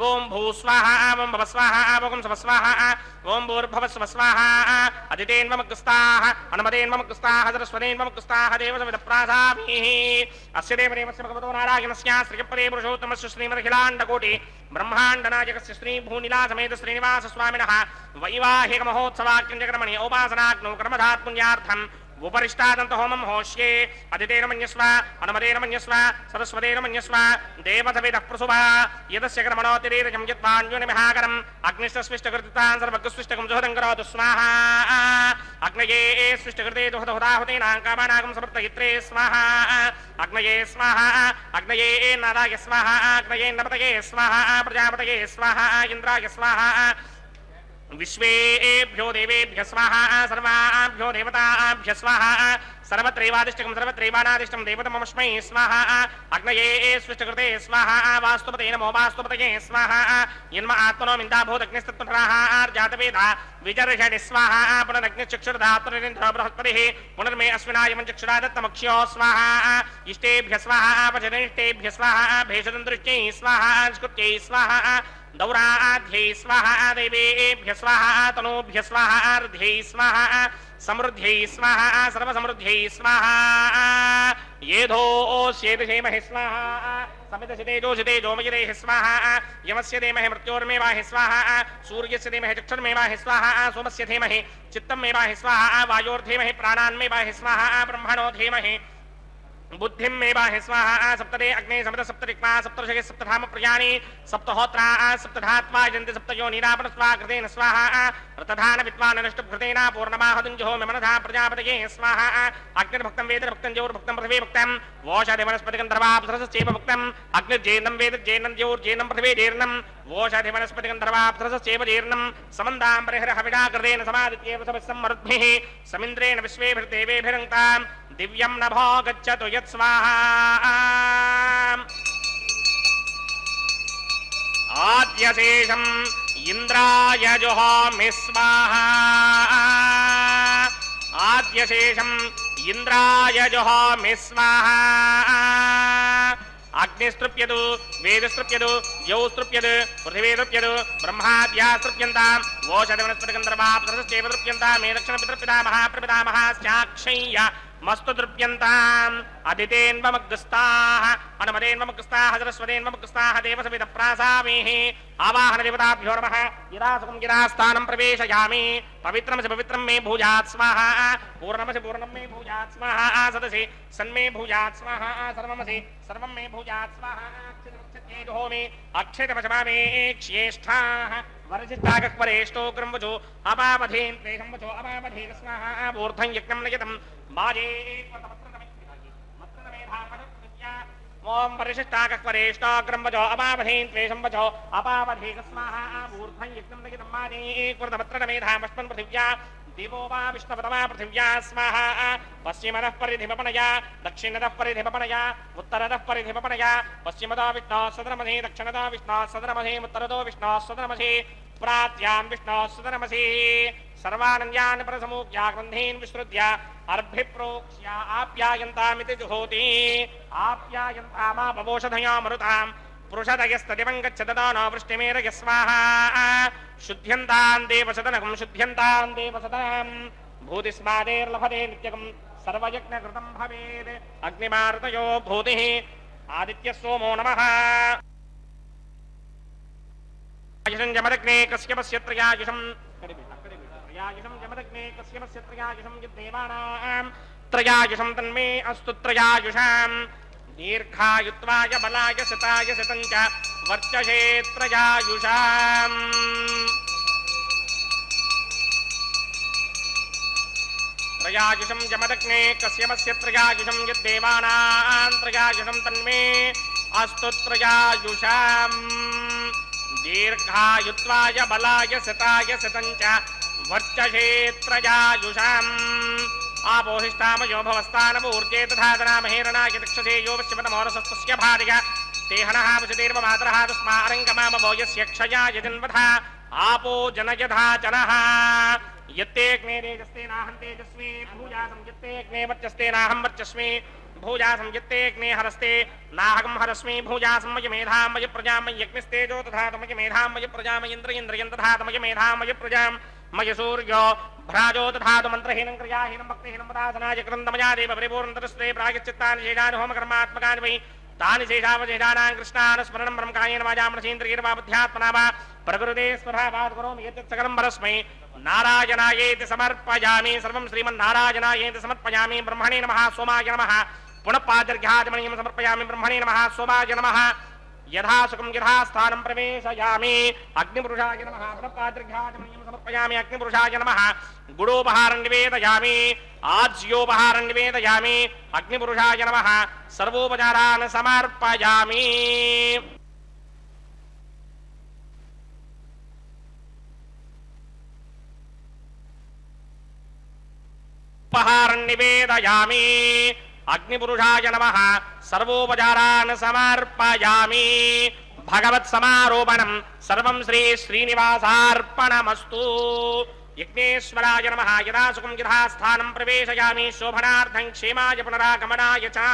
A: ॐ भूस्वाहा ॐ भवस्वाहा ॐ स्वस्वाहा ॐ भूर्भवस्वस्वाहा अदितेन्वमग्रस्ताः अनुमदेन्वमग्रस्ताः सरस्वतेन्वमग्रस्ताः देवसविदप्रासामीः अस्य देवदेवस्य भगवतो नारायणस्य श्रीपदे पुरुषोत्तमस्य श्रीमदखिलाण्डकोटि ब्रह्माण्डनायकस्य श्रीभूनिलासमेत श्रीनिवास स्वामिनः वैवाहिक महोत्सवाख्यकर्मणि उपासनाग्नौ कर्मधात् पुण्यार्थम् उपरिष्टादन्त होमं होष्ये अदितेन मन्यस्व अनुमदेन मन्यस्व सरस्वतेन मन्यस्व देवसविदः प्रसुभा यदस्य कर्मणोतिरेरजं यद्वान्योनिमिहाकरम् अग्निष्टस्विष्टकृतान् सर्वज्ञस्विष्टकं जुहदं करोतु स्वाहा अग्नये स्विष्टकृते दुहदहुदाहुतेनां कामानागं समर्पयित्रे स्वाहा अग्नये स्वाहा अग्नये नाराय स्वाहा अग्नये नपतये स्वाहा प्रजापतये स्वाहा इन्द्राय स्वाहा विश्वेभ्यो देवेभ्यः स्वाहा सर्वाभ्यो देवताभ्यः स्वाहा सर्वत्रैवादिष्टकं सर्वत्रैवानादिष्टं देवतमस्मै स्वाहा अग्नये स्विष्टकृते स्वाहा वास्तुपते नमो वास्तुपतये स्वाहा यन्म आत्मनो मिन्दाभूदग्निस्तत्पुत्राः आर्जातवेदा विजर्षणि स्वाहा पुनरग्निश्चक्षुर्धातुरिन्द्रो बृहस्पतिः पुनर्मे अस्मिनाय मञ्चक्षुरा दत्तमक्ष्यो स्वाहा इष्टेभ्यः स्वाहा वचनिष्टेभ्यः स्वाहा भेषदन्दृष्ट्यै स्वाहा स्कृत्यै स्वाहा दौराध्यै स्वाहा देवेभ्यः स्वाहा तनूभ्यः स्वाहा अर्ध्यै स्वाहा समृद्ध्यै स्वाहा सर्वसमृद्ध्यै स्वाहा येधोऽस्येधेमहि स्वाहा समितसितेजोषितेजोमयिरेः स्वाहा यमस्य धीमहि मृत्योर्मेवाहि स्वाहा सूर्यस्य धीमहि चक्षुर्मेवाहि स्वाहा सोमस्य धीमहि चित्तमेवाहि स्वाहा वायोर्धीमहि प्राणान्मेवाहि स्वाहा ब्रह्मणो धीमहि बुद्धिं मेवाहि स्वाहा सप्तदे अग्ने समित सप्तदिक्मा सप्तर्षये सप्तधाम प्रयाणि सप्तहोत्रा सप्तधात्वा यन्ति सप्तयोनिरापण स्वाकृतेन स्वाहा रतधान विद्वान् नष्टभृतेन पूर्णमाहुतिञ्जहो मेमनधा प्रजापतये स्वाहा अग्निर्भक्तं वेदभक्तं ज्योर्भक्तं पृथिवी भक्तं वोषादे वनस्पतिगन्धर्वाप्सरसश्चैव भक्तं अग्निर्जेनं वेदज्जेनं ज्योर्जेनं पृथिवी जीर्णं वोषादे वनस्पतिगन्धर्वाप्सरसश्चैव जीर्णं समन्दां परिहरहविडाकृतेन समादित्येव समरुद्भिः समिन्द्रेण विश्वेभिर्देवेभिरङ्क्तां दिव्यं नभो गच्छतु यत् स्वाहा आद्यशेषम् इन्द्राय जुहोमि स्वाहा आद्यशेषम् इन्द्राय जुहोमि स्वाहा अग्निस्तृप्यतु वेदस्तृप्यतु यौस्तृप्यतु पृथिवीस्तृप्यतु ब्रह्माद्यास्तृप्यन्ताम् वोषधवनस्पतिगन्धर्वाप्सरसश्चैव तृप्यन्ताम् मे दक्षिणपितृपितामहः प्रपितामहश्चाक्षय्य మస్తు ద్రవ్యంతాం అదితేన్వమగ్రస్తాః అనుమదేన్వమగ్రస్తాః సరస్వతేన్వమగ్రస్తాః దేవసవిద ప్రాసామేః ఆవాహన దేవతాభ్యో నమః గిరాసుకం గిరాస్థానం ప్రవేశయామి పవిత్రమసి పవిత్రం మే భూయాత్ స్వాహా పూర్ణమసి పూర్ణం మే భూయాత్ స్వాహా సదసి సన్మే భూయాత్ స్వాహా సర్వమసి సర్వం మే భూయాత్ స్వాహా అక్షతమక్షతేజోమి అక్షతమశమామే క్షేష్ఠాః వరసిష్టాగక్వరేష్టో గ్రంవచో అపామధేన్ ప్రేషం వచో అపామధేన స్వాహా ఊర్ధ్వం యజ్ఞం నయతం మాజే ఓం పరిశిష్టాగక్వరేష్టోగ్రం వచో అపామధేన్ ప్రేషం వచో అపామధేన స్వాహా ఊర్ధ్వం యజ్ఞం నయతం మాజే కృతమత్రమేధామస్మన్ పృథివ్యా దేవో వా విష్ణుపదమా పృథివ్యా స్వాహా పశ్చిమదః పరిధిపపనయా దక్షిణదః పరిధిపపనయా ఉత్తరదః పరిధిపపనయా పశ్చిమదో విష్ణో సదనమసి దక్షిణదో విష్ణో సదనమసి ఉత్తరదో విష్ణో సదనమసి ప్రాత్యాం విష్ణో సదనమసి సర్వానంద్యాన్ ప్రసమూఖ్యా గ్రంథీన్ విసృజ్య అర్భిప్రోక్ష్య ఆప్యాయంతామితి జుహోతి ఆప్యాయంతామాపవోషధయా మరుతాం పురుషదయస్తదివం గచ్చదదో నో వృష్టిమేరయ స్వాహా శుద్ధ్యంతాం దేవసదనకం శుద్ధ్యంతాం దేవసదనం భూతిస్మాదేర్లభతే నిత్యకం సర్వయజ్ఞకృతం భవేద్ అగ్నిమారుతయో భూతిః ఆదిత్య సోమో నమః ఆయుషం జమదగ్నే కశ్యపస్య త్రయాయుషం త్రయాయుషం జమదగ్నే కశ్యపస్య త్రయాయుషం యద్దేవానాం త్రయాయుషం తన్మే అస్తు త్రయాయుషాం దీర్ఘాయుత్వాయ బలాయ శతాయ శతం చ వర్చసే త్రయాయుషాం త్రయాయుషం జమదగ్నే కశ్యపస్య త్రయాయుషం యద్దేవానాం త్రయాయుషం తన్మే అస్తు త్రయాయుషాం దీర్ఘాయుత్వాయ బలాయ శతాయ శతం చ వర్చసే త్రయాయుషాం ఆపోహిష్టామయో భవస్థానమూర్జే తథాదనామహేరణాయ దక్షసే యో పశ్చిమతమోరసస్తస్య భార్య తేహనః వచదేర్వమాతరః తస్మారంగమామవో యస్య క్షయాయ జన్మథ ఆపో జనయథా జనః యత్తేగ్నే తేజస్తేనాహం తేజస్మి భూయాసం యత్తేగ్నే వర్చస్తేనాహం వర్చస్మి భూయాసం యత్తేగ్నే హరస్తే నాహం హరస్మి భూయాసం మయ మేధాం మయ ప్రజాం మయ యజ్ఞస్తేజో తథా మయ మేధాం మయ ప్రజాం ఇంద్రియం తథా మయ మేధాం మయ ప్రజాం మయ సూర్యో భ్రాజో తథాతు మంత్రహీనం క్రియాహీనం భక్తిహీనం పదాసనాయ కృతంతమయా దేవ పరిపూర్ణతరస్తే ప్రాయశ్చిత్తాని శేషాని హోమకర్మాత్మకాని వై తాని శేషావశేషానాం కృష్ణాన స్మరణం బ్రహ్మ కాయేన వాచా మనసేంద్రియర్వా బుద్ధ్యాత్మనా వా ప్రకృతే స్వభావాత్ కరోమి యత్ సకలం పరస్మై నారాయణాయేతి సమర్పయామి సర్వం శ్రీమన్నారాయణాయేతి సమర్పయామి బ్రహ్మణే నమః సోమాయ నమః పునః పాదర్ఘ్యాచమనీయం సమర్పయామి బ్రహ్మణే నమః సోమాయ నమః యథాసుఖం యథాస్థానం ప్రవేశయామి అగ్నిపురుషాయ నమః పునః పాదర్ఘ్యాచమనీయం సమర్పయామి అగ్నిపురుషాయ నమః గుడోపహారం నివేదయామి ఆజ్యోపహారం నివేదయామి అగ్నిపురుషాయ నమః సర్వోపచారాన్ సమర్పయామి ఉపహారం నివేదయామి అగ్నిపురుషాయ నమః సర్వోపచారాన్ సమర్పయామి భగవత్ సమారోపణం సర్వం శ్రీ శ్రీనివాసార్పణమస్తు యజ్ఞేశ్వరాయ నమః యథాసుఖం యథాస్థానం ప్రవేశయామి శోభనార్థం క్షేమాయ పునరాగమనాయ చ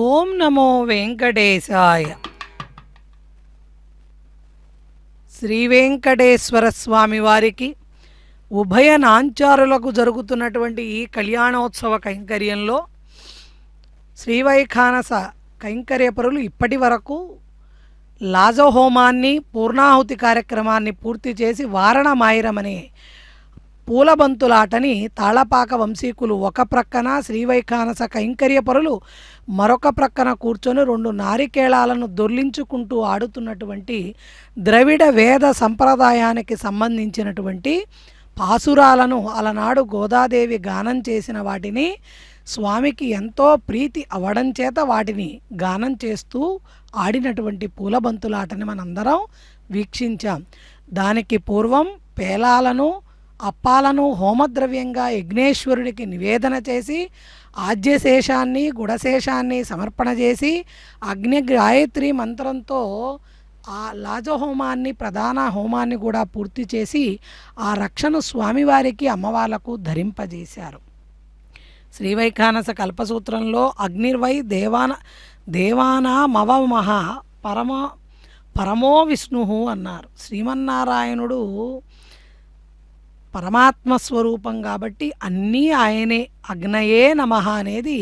B: ఓం నమో వెంకటేశాయ. శ్రీ వెంకటేశ్వర స్వామి వారికి ఉభయ నాంచారులకు జరుగుతున్నటువంటి ఈ కళ్యాణోత్సవ కైంకర్యంలో శ్రీవైఖానస కైంకర్యపరులు ఇప్పటి వరకు లాజహోమాన్ని పూర్ణాహుతి కార్యక్రమాన్ని పూర్తి చేసి వారణమాయిరమనే పూలబంతులాటని తాళపాక వంశీకులు ఒక ప్రక్కన, శ్రీవైఖానస కైంకర్యపరులు మరొక ప్రక్కన కూర్చొని రెండు నారికేళాలను దొర్లించుకుంటూ ఆడుతున్నటువంటి ద్రవిడ వేద సంప్రదాయానికి సంబంధించినటువంటి పాసురాలను అలనాడు గోదాదేవి గానం చేసిన వాటిని స్వామికి ఎంతో ప్రీతి అవ్వడం చేత వాటిని గానం చేస్తూ ఆడినటువంటి పూలబంతులాటని మనందరం వీక్షించాం. దానికి పూర్వం పేలాలను అప్పాలను హోమద్రవ్యంగా యజ్ఞేశ్వరుడికి నివేదన చేసి ఆజ్యశేషాన్ని గుడశేషాన్ని సమర్పణ చేసి అగ్ని గాయత్రి మంత్రంతో ఆ లాజహోమాన్ని ప్రధాన హోమాన్ని కూడా పూర్తి చేసి ఆ రక్షను స్వామివారికి అమ్మవార్లకు ధరింపజేశారు. శ్రీవైఖానస కల్పసూత్రంలో అగ్నిర్వై దేవానామవమహ పరమో విష్ణు అన్నారు. శ్రీమన్నారాయణుడు పరమాత్మ స్వరూపం కాబట్టి అన్నీ ఆయనే. అగ్నయే నమః అనేది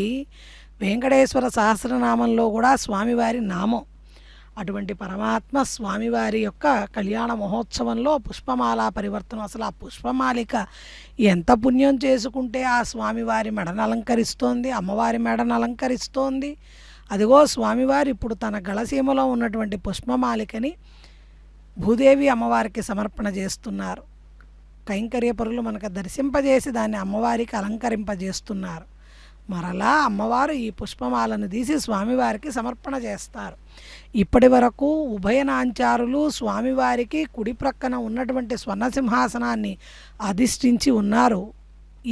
B: వెంకటేశ్వర సహస్రనామంలో కూడా స్వామివారి నామం. అటువంటి పరమాత్మ స్వామివారి యొక్క కళ్యాణ మహోత్సవంలో పుష్పమాల పరివర్తనం, అసలు ఆ పుష్పమాలిక ఎంత పుణ్యం చేసుకుంటే ఆ స్వామివారి మెడను అలంకరిస్తోంది, అమ్మవారి మెడను అలంకరిస్తోంది. అదిగో స్వామివారి ఇప్పుడు తన గళసీమలో ఉన్నటువంటి పుష్పమాలికని భూదేవి అమ్మవారికి సమర్పణ చేస్తున్నారు. కైంకర్యపరులు మనకు దర్శింపజేసి దాన్ని అమ్మవారికి అలంకరింపజేస్తున్నారు. మరలా అమ్మవారు ఈ పుష్పమాలను తీసి స్వామివారికి సమర్పణ చేస్తారు. ఇప్పటి వరకు ఉభయనాంచారులు స్వామివారికి కుడి ప్రక్కన ఉన్నటువంటి స్వర్ణసింహాసనాన్ని అధిష్ఠించి ఉన్నారు.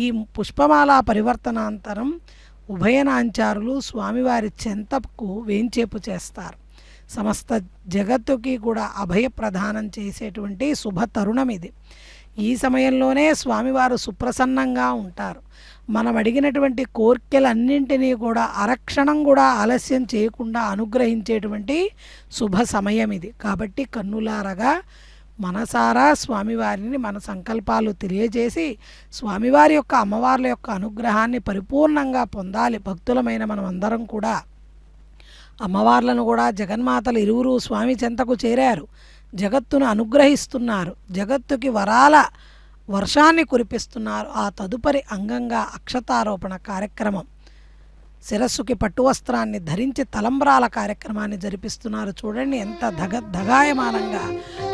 B: ఈ పుష్పమాల పరివర్తనాంతరం ఉభయనాంచారులు స్వామివారి చెంతకు వేంచేపు చేస్తారు. సమస్త జగత్తుకి కూడా అభయ ప్రదానం చేసేటువంటి శుభ తరుణం ఇది. ఈ సమయంలోనే స్వామివారు సుప్రసన్నంగా ఉంటారు. మనం అడిగినటువంటి కోర్కెలన్నింటినీ కూడా అరక్షణం కూడా ఆలస్యం చేయకుండా అనుగ్రహించేటువంటి శుభ సమయం ఇది. కాబట్టి కన్నులారగా మనసారా స్వామివారిని మన సంకల్పాలు తెలియజేసి స్వామివారి యొక్క అమ్మవార్ల యొక్క అనుగ్రహాన్ని పరిపూర్ణంగా పొందాలి. భక్తులమైన మనం అందరం కూడా అమ్మవార్లను కూడా జగన్మాతలు ఇరువురు స్వామి చెంతకు చేరారు, జగత్తును అనుగ్రహిస్తున్నారు, జగత్తుకి వరాల వర్షాన్ని కురిపిస్తున్నారు. ఆ తదుపరి అంగంగా అక్షతారోపణ కార్యక్రమం, శిరస్సుకి పట్టు వస్త్రాన్ని ధరించి తలంబ్రాల కార్యక్రమాన్ని జరిపిస్తున్నారు. చూడండి ఎంత ధగాయమానంగా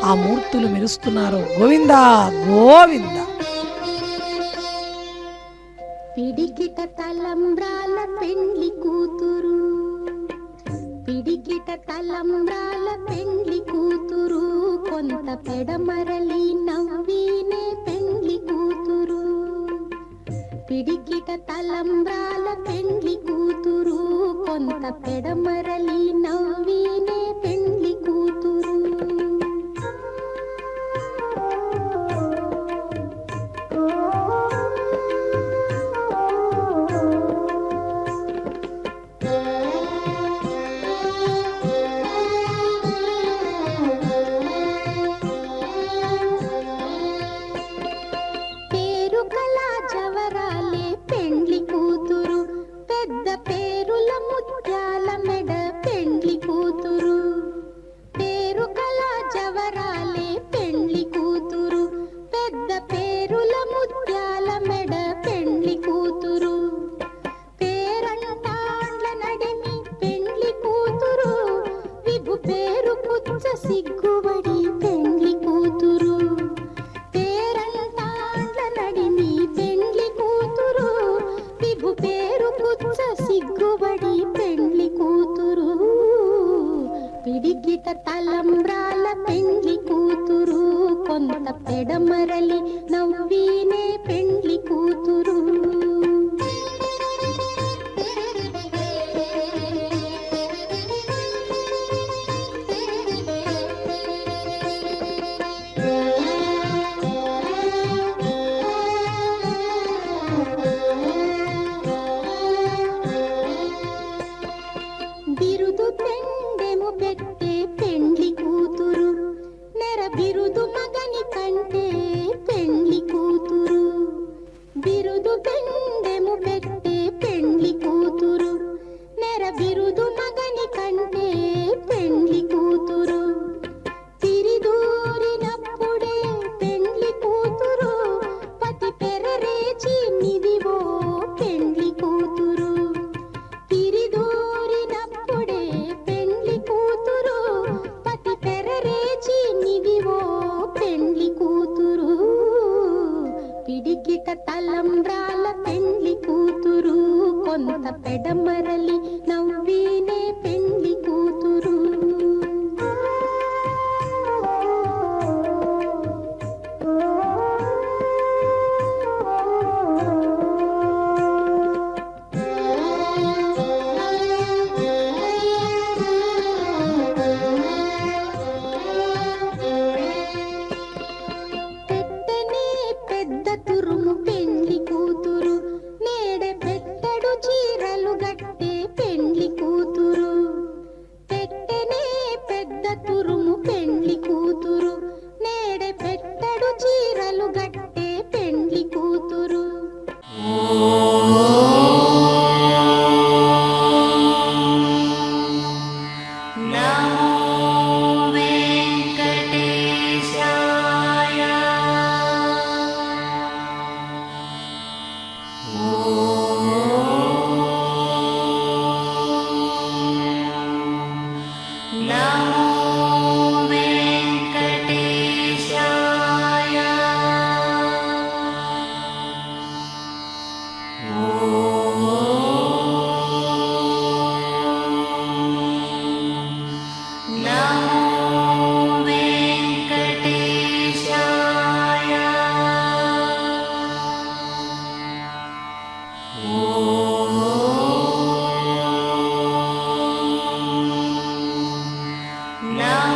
B: ఆ మూర్తులు మెరుస్తున్నారు. గోవిందా గోవింద.
D: పిడికిట తలంబ్రాల పెండ్లి కూతురు, పిడికిట తలంబ్రాల పెండ్లి కూతురు, కొంత పెడమరలి నవ్వినే పెండ్లి కూతురు. పిడికిట తలంబ్రాల పెండ్లి కూతురు, కొంత పెడమరలి నవ్వినే పెండ్లి కూతురు. సిగ్గుబడి పెండ్లి కూతురు, పేరంటాండ్ల నడిమి పెండ్లి కూతురు, విభు పేరు పుచ్చ సిగ్గుబడి పెండ్లి కూతురు. పిడికిట తలంబ్రాల పెండ్లి కూతురు, కొంత పెడమరలి నవ్వినే పెండ్లి కూతురు. బిరుదు పెండెము పెట్టే పెండ్లి కూతురు, నెర బిరుదు మగని కంటే పెండ్లి కూతురు.
F: నా